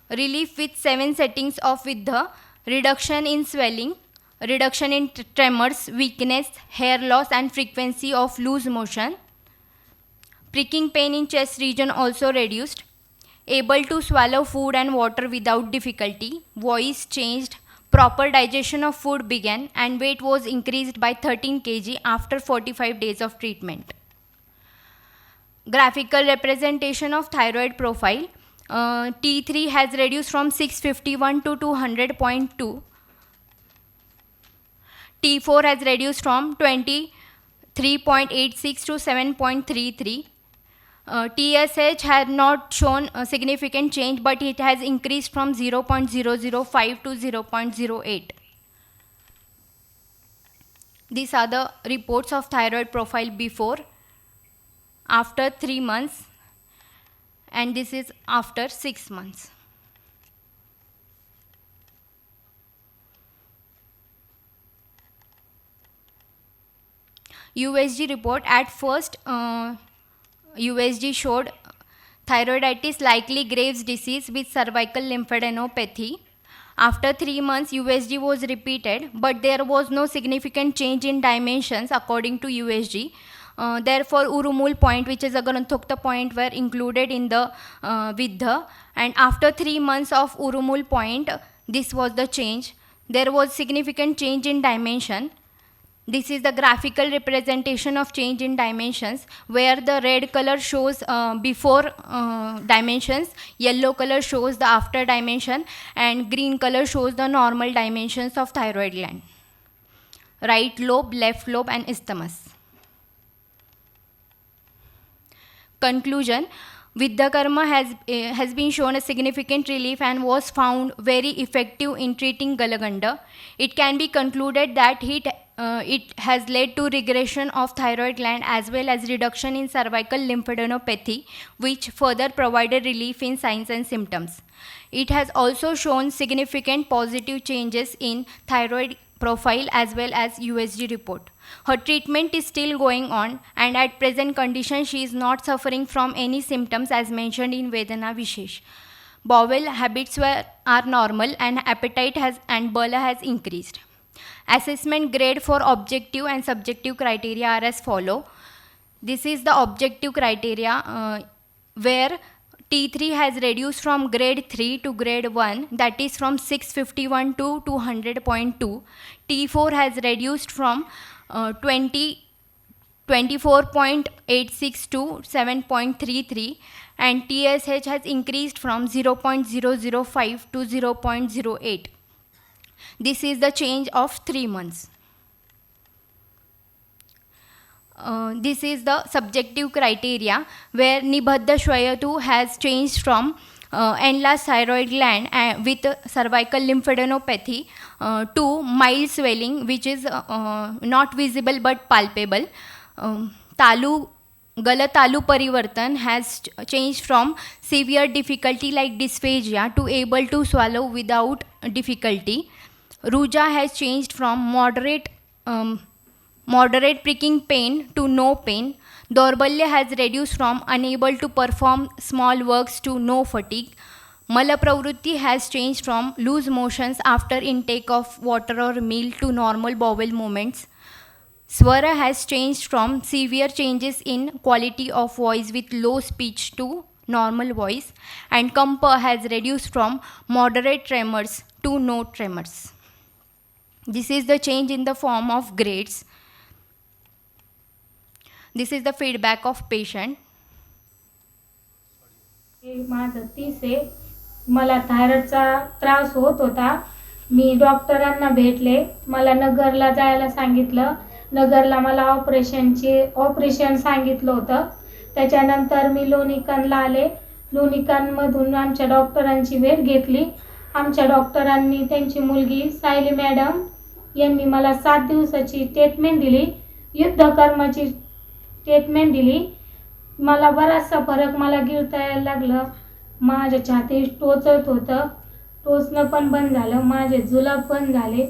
relief with 7 settings of Viddha, reduction in swelling, reduction in tremors, weakness, hair loss and frequency of loose motion. Pricking pain in chest region also reduced. Able to swallow food and water without difficulty. Voice changed. Proper digestion of food began, and weight was increased by 13 kg after 45 days of treatment. Graphical representation of thyroid profile. T3 has reduced from 651 to 200.2. T4 has reduced from 23.86 to 7.33. TSH had not shown a significant change, but it has increased from 0.005 to 0.08. These are the reports of thyroid profile before, after 3 months, and this is after 6 months. USG report. At first, USG showed thyroiditis, likely Graves' disease with cervical lymphadenopathy. After 3 months, USG was repeated, but there was no significant change in dimensions according to USG. Therefore, Urumul point, which is a Granthokta point, were included in the Viddha. And after 3 months of Urumul point, this was the change. There was significant change in dimension. This is the graphical representation of change in dimensions, where the red color shows before dimensions, yellow color shows the after dimension, and green color shows the normal dimensions of thyroid gland. Right lobe, left lobe and isthmus. Conclusion: Vidyakarma has been shown a significant relief and was found very effective in treating Galaganda. It can be concluded that it has led to regression of thyroid gland as well as reduction in cervical lymphadenopathy, which further provided relief in signs and symptoms. It has also shown significant positive changes in thyroid profile as well as USG report. Her treatment is still going on, and at present condition she is not suffering from any symptoms as mentioned in Vedana Vishesh. Bowel habits are normal and appetite and bala has increased. Assessment grade for objective and subjective criteria are as follow. This is the objective criteria where T3 has reduced from grade 3 to grade 1, that is from 651 to 200.2. T4 has reduced from 24.86 to 7.33, and TSH has increased from 0.005 to 0.08. This is the change of 3 months. This is the subjective criteria where Nibadda Shwayatu has changed from enlarged thyroid gland with cervical lymphadenopathy to mild swelling, which is not visible but palpable. Gala Talu Parivartan has changed from severe difficulty like dysphagia to able to swallow without difficulty. Ruja has changed from moderate pricking pain to no pain. Dorbalya has reduced from unable to perform small works to no fatigue. Mala Pravrutti has changed from loose motions after intake of water or meal to normal bowel movements. Swara has changed from severe changes in quality of voice with low speech to normal voice. And Kampa has reduced from moderate tremors to no tremors. This is the change in the form of grades. This is the feedback of patient. माझं 30 आहे. मला थायरॉइडचा त्रास होत होता. मी डॉक्टरांना भेटले. मला नगरला जायला सांगितलं. नगरला मला ऑपरेशन सांगितलं होतं. त्याच्यानंतर मी लोणीकांना आले. लोणीकांमधून आमच्या डॉक्टरांची भेट घेतली. आमच्या डॉक्टरांनी त्यांची मुलगी सायली मॅडम यांनी मला 7 दिवसाची ट्रीटमेंट दिली. युद्धकर्माची ट्रीटमेंट दिली. मला बराचसा फरक मला गिळता यायला लागलं. माझ्या छातीत टोचत होतं. टोचणं पण बंद झालं. माझे जुलाब पण झाले.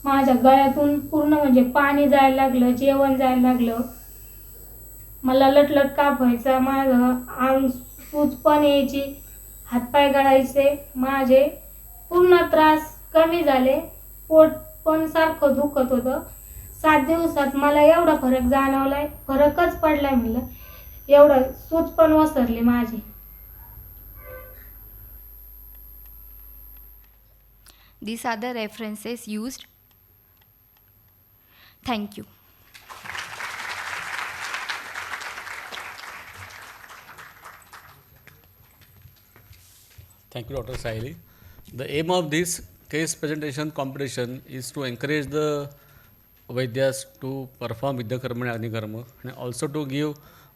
माझ्या गळ्यातून पूर्ण म्हणजे पाणी जायला लागलं. जेवण जायला लागलं. मला लटलट काप व्हायचा. माझं अंग सूज पण यायची. हातपाय गळायचे. माझे पूर्ण त्रास कमी झाले. पोट पण सारखं दुखत होतं. 7 दिवसात मला एवढा फरक जाणवलाय. फरकच पडलाय म्हणलं. एवढं सूज पण ओसरली माझी. These are the references used. Thank you. Thank you, Dr. Saili. The aim of this case presentation competition is to encourage the Vaidyas to perform Vidyakarma and Agnikarma, and also to give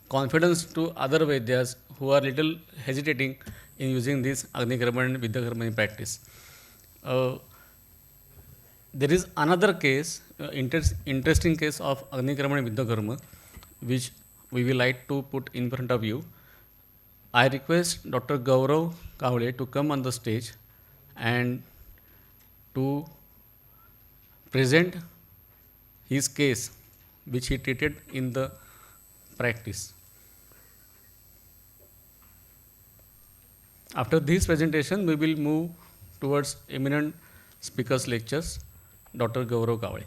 confidence to other Vaidyas who are little hesitating in using this Agnikarma and Vidyakarma in practice. There is another case, interesting case of Agnikarma and Vidyakarma, which we will like to put in front of you. I request Dr. Gaurav Kavle to come on the stage and to present his case which he treated in the practice. After this presentation, we will move towards eminent speakers lectures. Dr. Gaurav Kavle.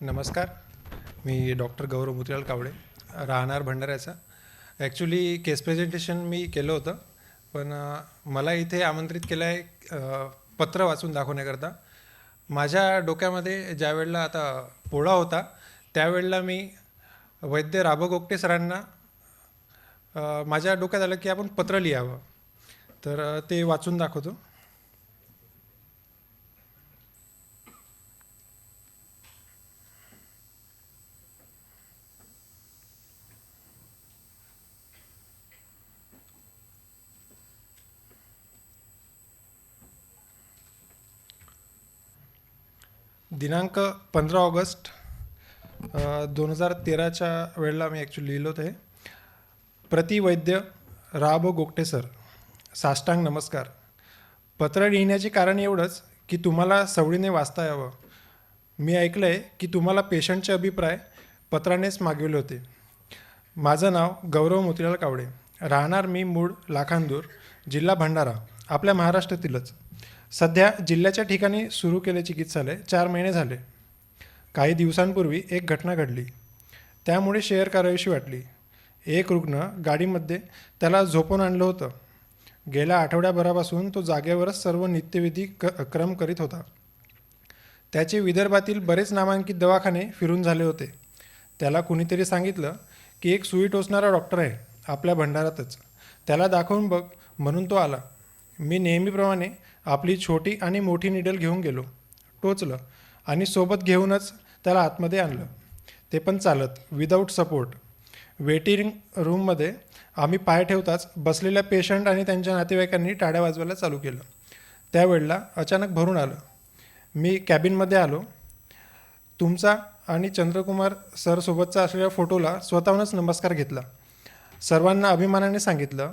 नमस्कार, मी doctor गौरव मुत्याल कावडे, राहणार भंडाऱ्याचा. Actually केस presentation मी केलं होतं, पण मला इथे आमंत्रित केलं आहे पत्र वाचून दाखवण्याकरता. माझ्या डोक्यामध्ये ज्या वेळेला आता पोळा होता त्यावेळेला मी वैद्य राबा गोगटे सरांना माझ्या डोक्यात आलं की आपण पत्र लिहावं. तर ते वाचून दाखवतो. दिनांक 15 ऑगस्ट 2013च्या वेळेला मी ॲक्च्युली लिहिलं होतं हे. प्रतिवैद्य राब गोगटे सर, साष्टांग नमस्कार. पत्र लिहिण्याचे कारण एवढंच की तुम्हाला सवडीने वाचता यावं. मी ऐकलं आहे की तुम्हाला पेशंटचे अभिप्राय पत्रानेच मागविले होते. माझं नाव गौरव मोतीलाल कावडे, राहणार मी मूळ लाखांदूर, जिल्हा भंडारा, आपल्या महाराष्ट्रातीलच. सध्या जिल्ह्याच्या ठिकाणी सुरू केले चिकित्सालय 4 महिने झाले. काही दिवसांपूर्वी एक घटना घडली, त्यामुळे शेअर करावीशी वाटली. एक रुग्ण गाडीमध्ये त्याला झोपून आणलं होतं. गेल्या आठवड्याभरापासून तो जागेवरच सर्व नित्यविधी क्रम करीत होता. त्याचे विदर्भातील बरेच नामांकित दवाखाने फिरून झाले होते. त्याला कुणीतरी सांगितलं की एक सुई टोचणारा डॉक्टर आहे आपल्या भंडारातच, त्याला दाखवून बघ म्हणून तो आला. मी नेहमीप्रमाणे आपली छोटी आणि मोठी निडल घेऊन गेलो, टोचलं आणि सोबत घेऊनच त्याला आतमध्ये आणलं, ते पण चालत, विदाऊट सपोर्ट. वेटिंग रूममध्ये आम्ही पाय ठेवताच बसलेल्या पेशंट आणि त्यांच्या नातेवाईकांनी टाळ्या वाजवायला चालू केलं. त्यावेळेला अचानक भरून आलं. मी कॅबिनमध्ये आलो. तुमचा आणि चंद्रकुमार सरसोबतचा असलेल्या फोटोला स्वतःहूनच नमस्कार घेतला. सर्वांना अभिमानाने सांगितलं,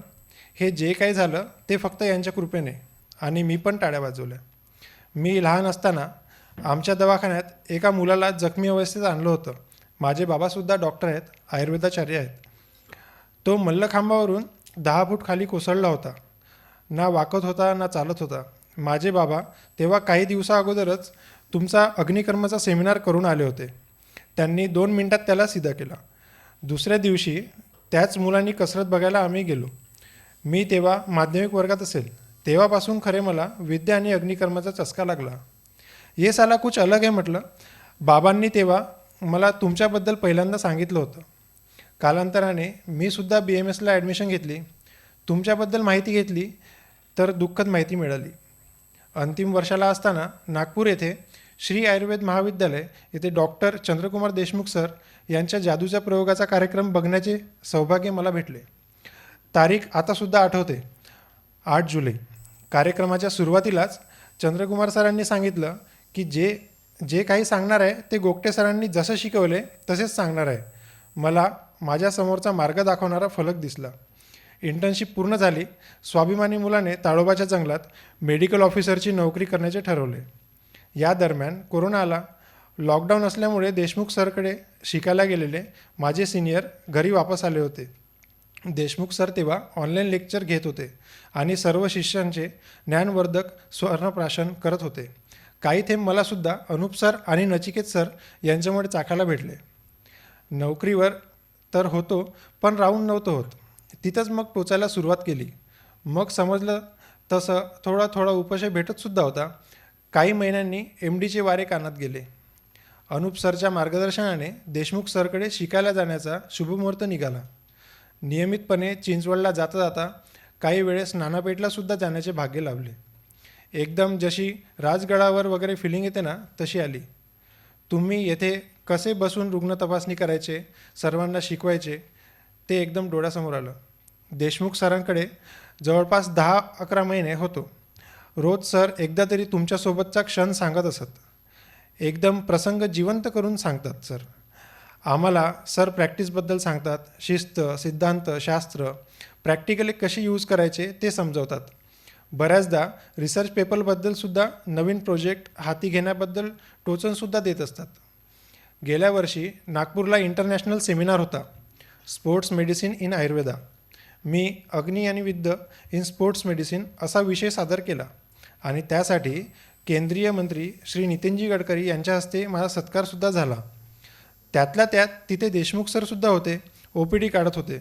हे जे काही झालं ते फक्त यांच्या कृपेने, आणि मी पण टाळ्या वाजवल्या. मी लहान असताना आमच्या दवाखान्यात एका मुलाला जखमी अवस्थेत आणलं होतं. माझे बाबासुद्धा डॉक्टर आहेत, आयुर्वेदाचार्य आहेत. तो मल्लखांबावरून 10 फूट खाली कोसळला होता. ना वाकत होता ना चालत होता. माझे बाबा तेव्हा काही दिवसा अगोदरच तुमचा अग्निकर्माचा सेमिनार करून आले होते. त्यांनी 2 मिनिटात त्याला सिधा केला. दुसऱ्या दिवशी त्याच मुलांनी कसरत बघायला आम्ही गेलो. मी तेव्हा माध्यमिक वर्गात असेल. तेव्हापासून खरे मला विद्या आणि अग्निकर्माचा चस्का लागला. ये साला कुछ अलग आहे म्हटलं. बाबांनी तेव्हा मला तुमच्याबद्दल पहिल्यांदा सांगितलं होतं. कालांतराने मी सुद्धा BMSला ॲडमिशन घेतली. तुमच्याबद्दल माहिती घेतली तर दुःखद माहिती मिळाली. अंतिम वर्षाला असताना नागपूर येथे श्री आयुर्वेद महाविद्यालय येथे डॉक्टर चंद्रकुमार देशमुख सर यांच्या जादूच्या प्रयोगाचा कार्यक्रम बघण्याचे सौभाग्य मला भेटले. तारीख आतासुद्धा आठवते, 8 जुलै. कार्यक्रमाच्या सुरुवातीलाच चंद्रकुमार सरांनी सांगितलं की जे काही सांगणार आहे ते गोगटे सरांनी जसं शिकवले तसेच सांगणार आहे. मला माझ्यासमोरचा मार्ग दाखवणारा फलक दिसला. इंटर्नशिप पूर्ण झाली. स्वाभिमानी मुलाने ताडोबाच्या जंगलात मेडिकल ऑफिसरची नोकरी करण्याचे ठरवले. या दरम्यान कोरोना आला. लॉकडाऊन असल्यामुळे देशमुख सरकडे शिकायला गेलेले माझे सिनियर घरी वापस आले होते. देशमुख सर तेव्हा ऑनलाईन लेक्चर घेत होते आणि सर्व शिष्यांचे ज्ञानवर्धक स्वर्णप्राशन करत होते. काही थेंब मलासुद्धा अनुप सर आणि नचिकेत सर यांच्यामुळे चाखायला भेटले. नोकरीवर तर होतो पण राहून नव्हतं होत. तिथंच मग टोचायला सुरुवात केली. मग समजलं तसं थोडा थोडा उपशय भेटतसुद्धा होता. काही महिन्यांनी MDचे वारे कानात गेले. अनुप सरच्या मार्गदर्शनाने देशमुख सरकडे शिकायला जाण्याचा शुभमुहूर्त निघाला. नियमितपणे चिंचवडला जाता जाता काही वेळेस नानापेठलासुद्धा जाण्याचे भाग्य लाभले. एकदम जशी राजगडावर वगैरे फिलिंग येते ना तशी आली. तुम्ही येथे कसे बसून रुग्ण तपासणी करायचे, सर्वांना शिकवायचे ते एकदम डोळ्यासमोर आलं. देशमुख सरांकडे जवळपास 10-11 महिने होतो. रोज सर एकदा तरी तुमच्यासोबतचा क्षण सांगत असत. एकदम प्रसंग जिवंत करून सांगतात सर. आम्हाला सर प्रॅक्टिसबद्दल सांगतात. शिस्त, सिद्धांत, शास्त्र प्रॅक्टिकली कशी यूज करायचे ते समजवतात. बऱ्याचदा रिसर्च पेपरबद्दलसुद्धा नवीन प्रोजेक्ट हाती घेण्याबद्दल टोचनसुद्धा देत असतात. गेल्या वर्षी नागपूरला इंटरनॅशनल सेमिनार होता, स्पोर्ट्स मेडिसिन इन आयुर्वेदा. मी अग्नी आणि विद्य इन स्पोर्ट्स मेडिसिन असा विषय सादर केला आणि त्यासाठी केंद्रीय मंत्री श्री नितीनजी गडकरी यांच्या हस्ते माझा सत्कारसुद्धा झाला. त्यातल्या त्यात तिथे देशमुख सरसुद्धा होते. OPD काढत होते.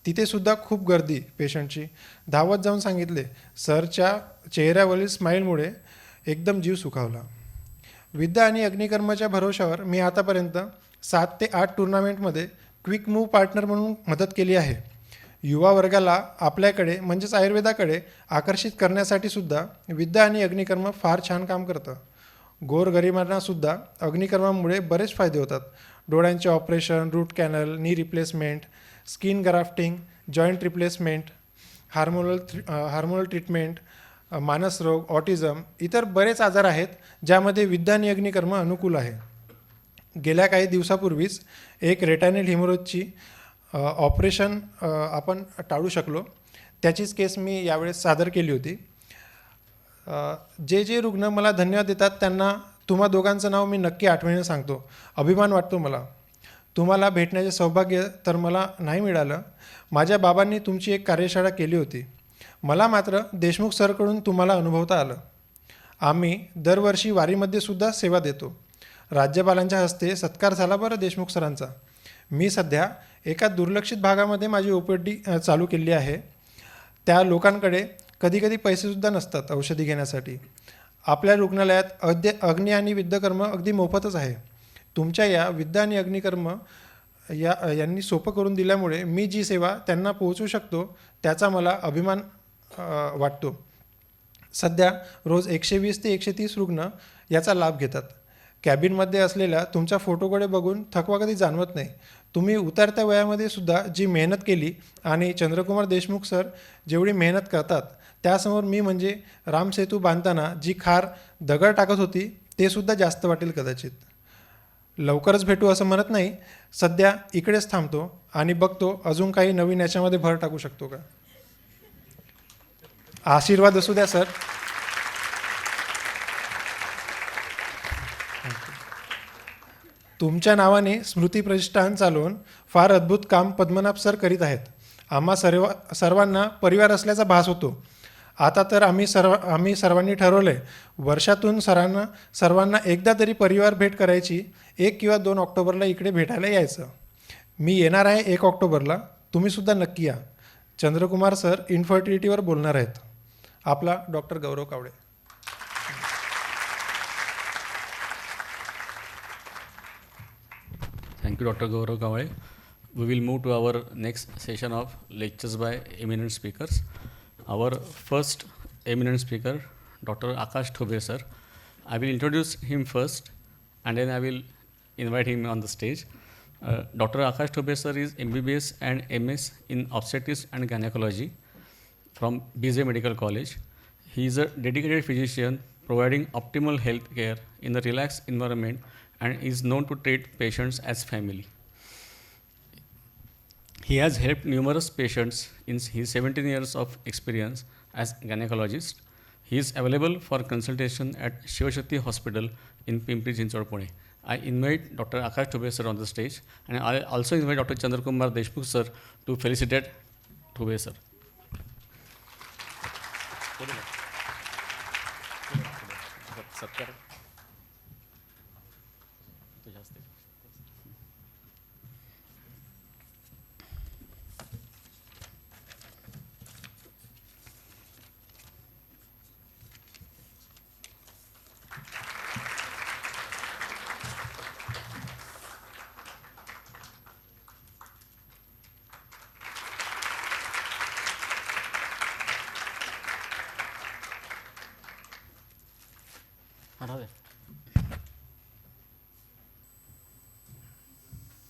तिथेसुद्धा खूप गर्दी पेशंटची. धावत जाऊन सांगितले. सरच्या चेहऱ्यावरील स्माईलमुळे एकदम जीव सुखावला. विद्या आणि अग्निकर्माच्या भरोशावर मी आतापर्यंत 7 ते 8 टुर्नामेंटमध्ये क्विक मूव्ह पार्टनर म्हणून मदत केली आहे. युवा वर्गाला आपल्याकडे म्हणजेच आयुर्वेदाकडे आकर्षित करण्यासाठी सुद्धा विद्या आणि अग्निकर्म फार छान काम करतं. गोरगरिबांनासुद्धा अग्निकर्मामुळे बरेच फायदे होतात. डोळ्यांचे operation, root canal, knee replacement, skin grafting, joint replacement, hormonal treatment, मानसरोग, ऑटिझम, इतर बरेच आजार आहेत ज्यामध्ये विद्या आणि अग्निकर्म अनुकूल आहे. गेल्या काही दिवसापूर्वीच एक रेटायनल हिमोरेजची ऑपरेशन आपण टाळू शकलो. त्याचीच केस मी यावेळेस सादर केली होती. जे रुग्ण मला धन्यवाद देतात त्यांना तुम्हा दोघांचं नाव मी नक्की आठवणीने सांगतो. अभिमान वाटतो मला. तुम्हाला भेटण्याचे सौभाग्य तर मला नाही मिळालं. माझ्या बाबांनी तुमची एक कार्यशाळा केली होती. मला मात्र देशमुख सरकडून तुम्हाला अनुभवता आलं. आम्ही दरवर्षी वारीमध्ये सुद्धा सेवा देतो. राज्यपालांच्या हस्ते सत्कार झाला बरं देशमुख सरांचा. मी सध्या एका दुर्लक्षित भागामध्ये माझी OPD चालू केली आहे. त्या लोकांकडे कधीकधी पैसेसुद्धा नसतात औषधी घेण्यासाठी. आपल्या रुग्णालयात अग्नी आणि विद्याकर्म अगदी मोफतच आहे. तुमच्या या विद्या आणि अग्निकर्म यांनी सोपं करून दिल्यामुळे मी जी सेवा त्यांना पोहोचवू शकतो त्याचा मला अभिमान वाटतो. सध्या रोज 120 ते 130 रुग्ण याचा लाभ घेतात. कॅबिनमध्ये असलेल्या तुमच्या फोटोकडे बघून थकवा कधी जाणवत नाही. तुम्ही उतरत्या वयामध्ये सुद्धा जी मेहनत केली आणि चंद्रकुमार देशमुख सर जेवढी मेहनत करतात त्यासमोर मी म्हणजे रामसेतू बांधताना जी खार दगड टाकत होती ते सुद्धा जास्त वाटेल कदाचित. लवकरच भेटू असं म्हणत नाही. सध्या इकडेच थांबतो आणि बघतो अजून काही नवीन याच्यामध्ये भर टाकू शकतो का. आशीर्वाद असू द्या सर. तुमच्या नावाने स्मृती प्रतिष्ठान चालवून फार अद्भुत काम पद्मनाभ सर करीत आहेत. आम्हा सर्वांना परिवार असल्याचा भास होतो. आता तर आम्ही सर्वांनी ठरवलं आहे वर्षातून सर्वांना एकदा तरी परिवार भेट करायची. 1 किंवा 2 ऑक्टोबरला इकडे भेटायला यायचं. मी येणार आहे 1 ऑक्टोबरला. तुम्हीसुद्धा नक्की या. चंद्रकुमार सर इन्फर्टिलिटीवर बोलणार आहेत. आपला doctor Gaurav Kawade. Thank you, Dr. Gaurav Kavale. We will move to our next session of lectures by eminent speakers. Our first eminent speaker, Dr. Akash Thobe sir. I will introduce him first and then I will invite him on the stage. Dr. Akash Thobe sir is MBBS and MS in obstetrics and gynecology from BJ Medical College. He is a dedicated physician providing optimal health care in a relaxed environment and is known to treat patients as family. He has helped numerous patients in his 17 years of experience as gynecologist. He is available for consultation at Shivashakti Hospital in Pimpri Chinchwad, Pune. I invite Dr. Akash Thobe sir on the stage, and I also invite Dr. Chandrakumar Deshmukh sir to felicitate Thobe sir.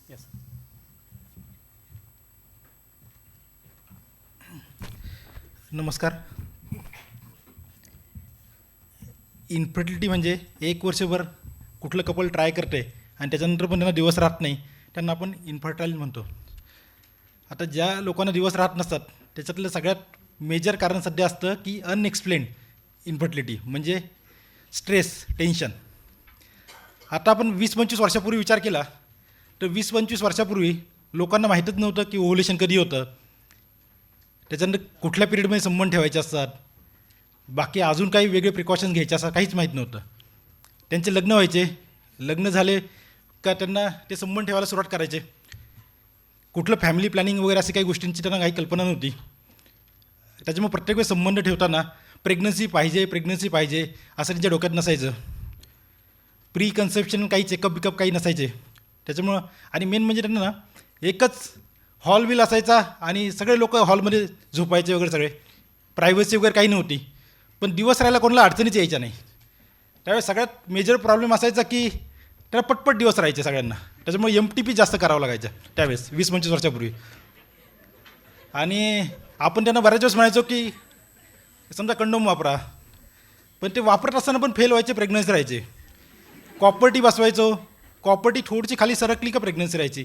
Yes. नमस्कार. Infertility म्हणजे 1 वर्षभर कुठलं couple try करते आणि त्याच्यानंतर पण त्यांना दिवस राहत नाही, त्यांना आपण इन्फर्टाईल म्हणतो. आता ज्या लोकांना दिवस राहत नसतात त्याच्यातलं सगळ्यात मेजर कारण सध्या असतं की अनएक्सप्लेन्ड इन्फर्टिलिटी म्हणजे स्ट्रेस, टेन्शन. आता आपण 20-25 वर्षापूर्वी विचार केला तर 20-25 वर्षापूर्वी लोकांना माहीतच नव्हतं की ओव्ह्युलेशन कधी होतं, त्याच्यानंतर कुठल्या पिरियडमध्ये संबंध ठेवायचे असतात, बाकी अजून काही वेगळे प्रिकॉशन्स घ्यायचे असतात, काहीच माहीत नव्हतं. त्यांचे लग्न व्हायचे, लग्न झाले का त्यांना ते संबंध ठेवायला सुरुवात करायचे. कुठलं फॅमिली प्लॅनिंग वगैरे असे काही गोष्टींची त्यांना काही कल्पना नव्हती. त्याच्यामुळे प्रत्येक वेळेस संबंध ठेवताना प्रेग्नन्सी पाहिजे असं त्यांच्या डोक्यात नसायचं. प्री कन्सेप्शन काही चेकअप बिकअप काही नसायचे. त्याच्यामुळं आणि मेन म्हणजे त्यांना ना एकच हॉल बिल असायचा आणि सगळे लोक हॉलमध्ये झोपायचे वगैरे सगळे, प्रायव्हसी वगैरे काही नव्हती. पण दिवस राहायला कोणाला अडचणीच यायच्या नाही. त्यावेळेस सगळ्यात मेजर प्रॉब्लेम असायचा की त्याला पटपट दिवस राहायचे सगळ्यांना. त्याच्यामुळे MTP जास्त करावं लागायचं त्यावेळेस 20-25 वर्षापूर्वी. आणि आपण त्यांना बऱ्याच वेळेस म्हणायचो की समजा कंडोम वापरा, पण ते वापरत असताना पण फेल व्हायचे, प्रेग्नन्सी राहायचे. कॉपर्टी बसवायचो, कॉपर्टी थोडीशी खाली सरकली का प्रेग्नन्सी राहायची.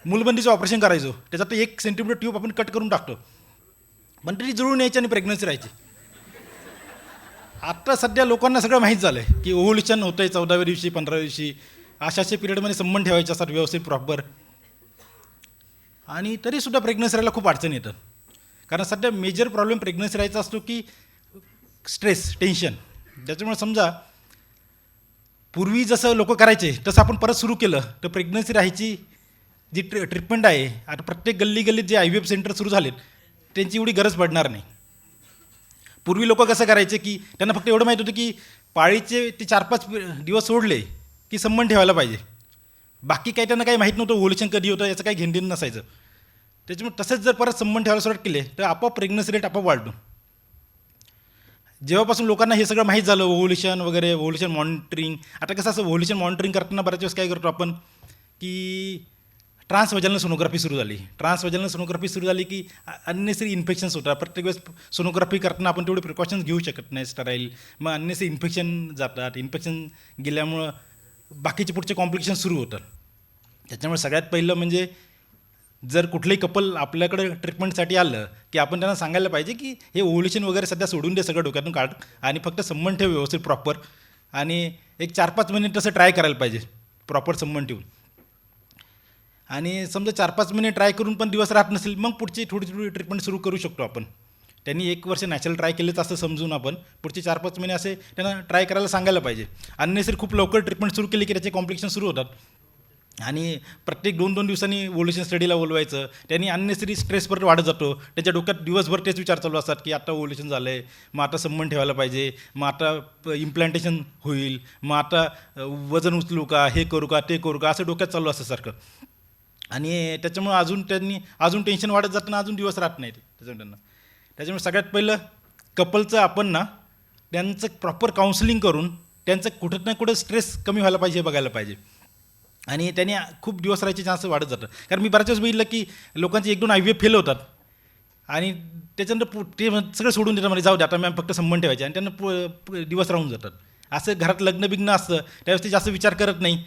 मूलबंदीचं ऑपरेशन करायचो, त्याच्यात 1 सेंटीमीटर ट्यूब आपण कट करून टाकतो, पण तरी जुळून यायची आणि प्रेग्नन्सी राहायची. आत्ता सध्या लोकांना सगळं माहीत झालं आहे की ओव्ह्युलेशन होतं आहे 14व्या दिवशी 15व्या दिवशी, अशाचे पिरियडमध्ये संबंध ठेवायचे असतात व्यवस्थित प्रॉपर. आणि तरीसुद्धा प्रेग्नन्सी राहायला खूप अडचण येतं. कारण सध्या मेजर प्रॉब्लेम प्रेग्नन्सी राहायचा असतो की स्ट्रेस, टेन्शन. त्याच्यामुळे समजा पूर्वी जसं लोक करायचे तसं आपण परत सुरू केलं तर प्रेग्नन्सी राहायची जी ट्रीटमेंट आहे, आता प्रत्येक गल्ली गल्लीत जे IVF सेंटर सुरू झालेत त्यांची एवढी गरज पडणार नाही. पूर्वी लोक कसं करायचे की त्यांना फक्त एवढं माहीत होतं की पाळीचे ते 4-5 दिवस सोडले की संबंध ठेवायला पाहिजे. बाकी काही त्यांना काही माहीत नव्हतं, ओव्ह्युलेशन कधी होतं याचं काही घेणदेण नसायचं. त्याच्यामुळे तसंच जर परत संबंध ठेवायला सुरुवात केले तर आपोआप प्रेग्नन्सी रेट आपोआप वाढतो. जेव्हापासून लोकांना हे सगळं माहीत झालं, ओव्ह्युलेशन वगैरे, ओव्ह्युलेशन मॉनिटरिंग. आता कसं असं ओव्ह्युलेशन मॉनिटरिंग करताना बऱ्याच वेळेस काय करतो आपण की ट्रान्सव्हॅजनल सोनोग्राफी सुरू झाली. ट्रान्सव्हॅजनल सोनोग्राफी सुरू झाली की अननेसरी इन्फेक्शन्स होतात. प्रत्येक वेळेस सोनोग्राफी करताना आपण तेवढे प्रिकॉशन्स घेऊ शकत नाही, स्टराईल. मग अननेसरी इन्फेक्शन जातात. इन्फेक्शन गेल्यामुळं बाकीचे पुढचे कॉम्प्लिकेशन सुरू होतात. त्याच्यामुळे सगळ्यात पहिलं म्हणजे जर कुठलंही कपल आपल्याकडे ट्रीटमेंटसाठी आलं की आपण त्यांना सांगायला पाहिजे की हे ओव्ह्युलेशन वगैरे सध्या सोडून दे, सगळं डोक्यातून काढ आणि फक्त संबंध ठेव व्यवस्थित प्रॉपर. आणि एक 4-5 महिने तसं ट्राय करायला पाहिजे प्रॉपर संबंध ठेवून. आणि समजा 4-5 महिने ट्राय करून पण दिवस राहत नसेल मग पुढची थोडी थोडी ट्रीटमेंट सुरू करू शकतो आपण. त्यांनी 1 वर्ष नॅचरल ट्राय केलेच असं समजून आपण पुढचे 4-5 महिने असे त्यांना ट्राय करायला सांगायला पाहिजे. अननेसरी खूप लवकर ट्रीटमेंट सुरू केली की त्याचे कॉम्प्लिकेशन सुरू होतात. आणि प्रत्येक 2-2 दिवसांनी ओव्ह्युलेशन स्टडीला बोलवायचं, त्यांनी अननेसरी स्ट्रेस परत वाढत जातो. त्याच्या डोक्यात दिवसभर तेच विचार चालू असतात की आता ओव्ह्युलेशन झालं आहे, मग आता संबंध ठेवायला पाहिजे, मग आता इम्प्लांटेशन होईल, मग आता वजन उचलू का, हे करू का, ते करू का, असं डोक्यात चालू असतं सारखं. आणि त्याच्यामुळे अजून टेन्शन वाढत जातं, अजून दिवस राहत नाही त्याच्यामुळे सगळ्यात पहिलं कपलचं आपण ना त्यांचं प्रॉपर काउन्सिलिंग करून त्यांचं कुठं ना कुठं स्ट्रेस कमी व्हायला पाहिजे हे बघायला पाहिजे. आणि त्याने खूप दिवस राहायचे चान्स वाढत जातं. कारण मी बऱ्याच वेळेस बघितलं की लोकांचे 1-2 IVF फेल होतात आणि त्याच्यानंतर ते सगळं सोडून देतात, म्हणजे जाऊ दे आता मॅम फक्त संबंध ठेवायचे, आणि त्यांना दिवस राहून जातात. असं घरात लग्न असतं त्यावेळेस ते जास्त विचार करत नाही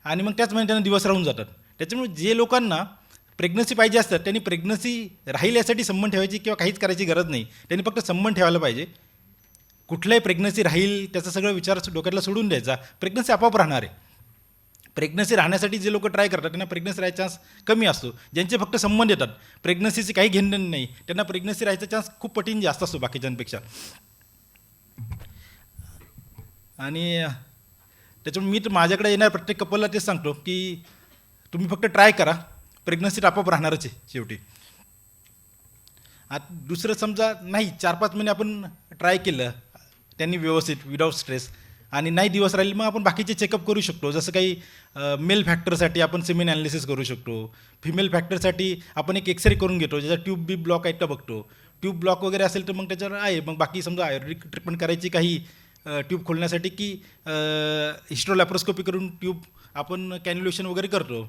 आणि मग त्याच महिन्यात त्यांना दिवस राहून जातात. त्याच्यामुळे जे लोकांना प्रेग्नन्सी पाहिजे असतात त्यांनी प्रेग्नन्सी राहील यासाठी संबंध ठेवायची किंवा काहीच करायची गरज नाही. त्यांनी फक्त संबंध ठेवायला पाहिजे. कुठलाही प्रेग्नन्सी राहील त्याचा सगळं विचार डोक्यातला सोडून द्यायचा. प्रेग्नन्सी आपोआप राहणार आहे. प्रेग्नन्सी राहण्यासाठी जे लोक ट्राय करतात त्यांना प्रेग्नन्सी राहायचा चान्स कमी असतो. ज्यांचे फक्त संबंध येतात, प्रेग्नन्सीचे काही घेणं नाही, त्यांना प्रेग्नन्सी राहायचा चान्स खूप पटीने जास्त असतो बाकीच्यांपेक्षा. आणि त्याच्यामुळे मी तर माझ्याकडे येणार प्रत्येक कपलला तेच सांगतो की तुम्ही फक्त ट्राय करा, प्रेग्नन्सी आपोआप राहणारच आहे शेवटी. आता दुसरं समजा नाही 4-5 महिने आपण ट्राय केलं त्यांनी व्यवस्थित विदाऊट स्ट्रेस आणि नाही दिवस राहिले, मग आपण बाकीचे चेकअप करू शकतो. जसं काही मेल फॅक्टरसाठी आपण सेमेन ॲनालिसिस करू शकतो. फिमेल फॅक्टरसाठी आपण एक एक्सरे करून घेतो, ज्याचा ट्यूब बी ब्लॉक आहेत का बघतो. ट्यूब ब्लॉक वगैरे असेल तर मग त्याच्यावर आहे. मग बाकी समजा आयुर्वेदिक ट्रीटमेंट करायची काही ट्यूब खोलण्यासाठी की हिस्ट्रोलॅप्रोस्कोपी करून ट्यूब आपण कॅन्युलेशन वगैरे करतो.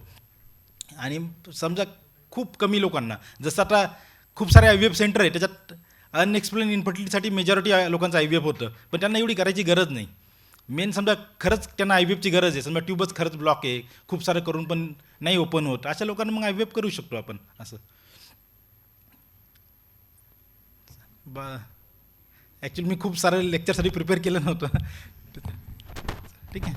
आणि समजा खूप कमी लोकांना, जसं आता खूप सारे IVF सेंटर आहे त्याच्यात अनएक्सप्लेन इन्फर्टिलिटीसाठी मेजॉरिटी लोकांचं IVF होतं, पण त्यांना एवढी करायची गरज नाही. मेन समजा खरंच त्यांना IVFची गरज आहे, समजा ट्यूबच खरंच ब्लॉक आहे, खूप सारं करून पण नाही ओपन होत, अशा लोकांना मग IVF करू शकतो आपण. असं ॲक्च्युली मी खूप सारं लेक्चरसाठी प्रिपेअर केलं नव्हतं. ठीक आहे.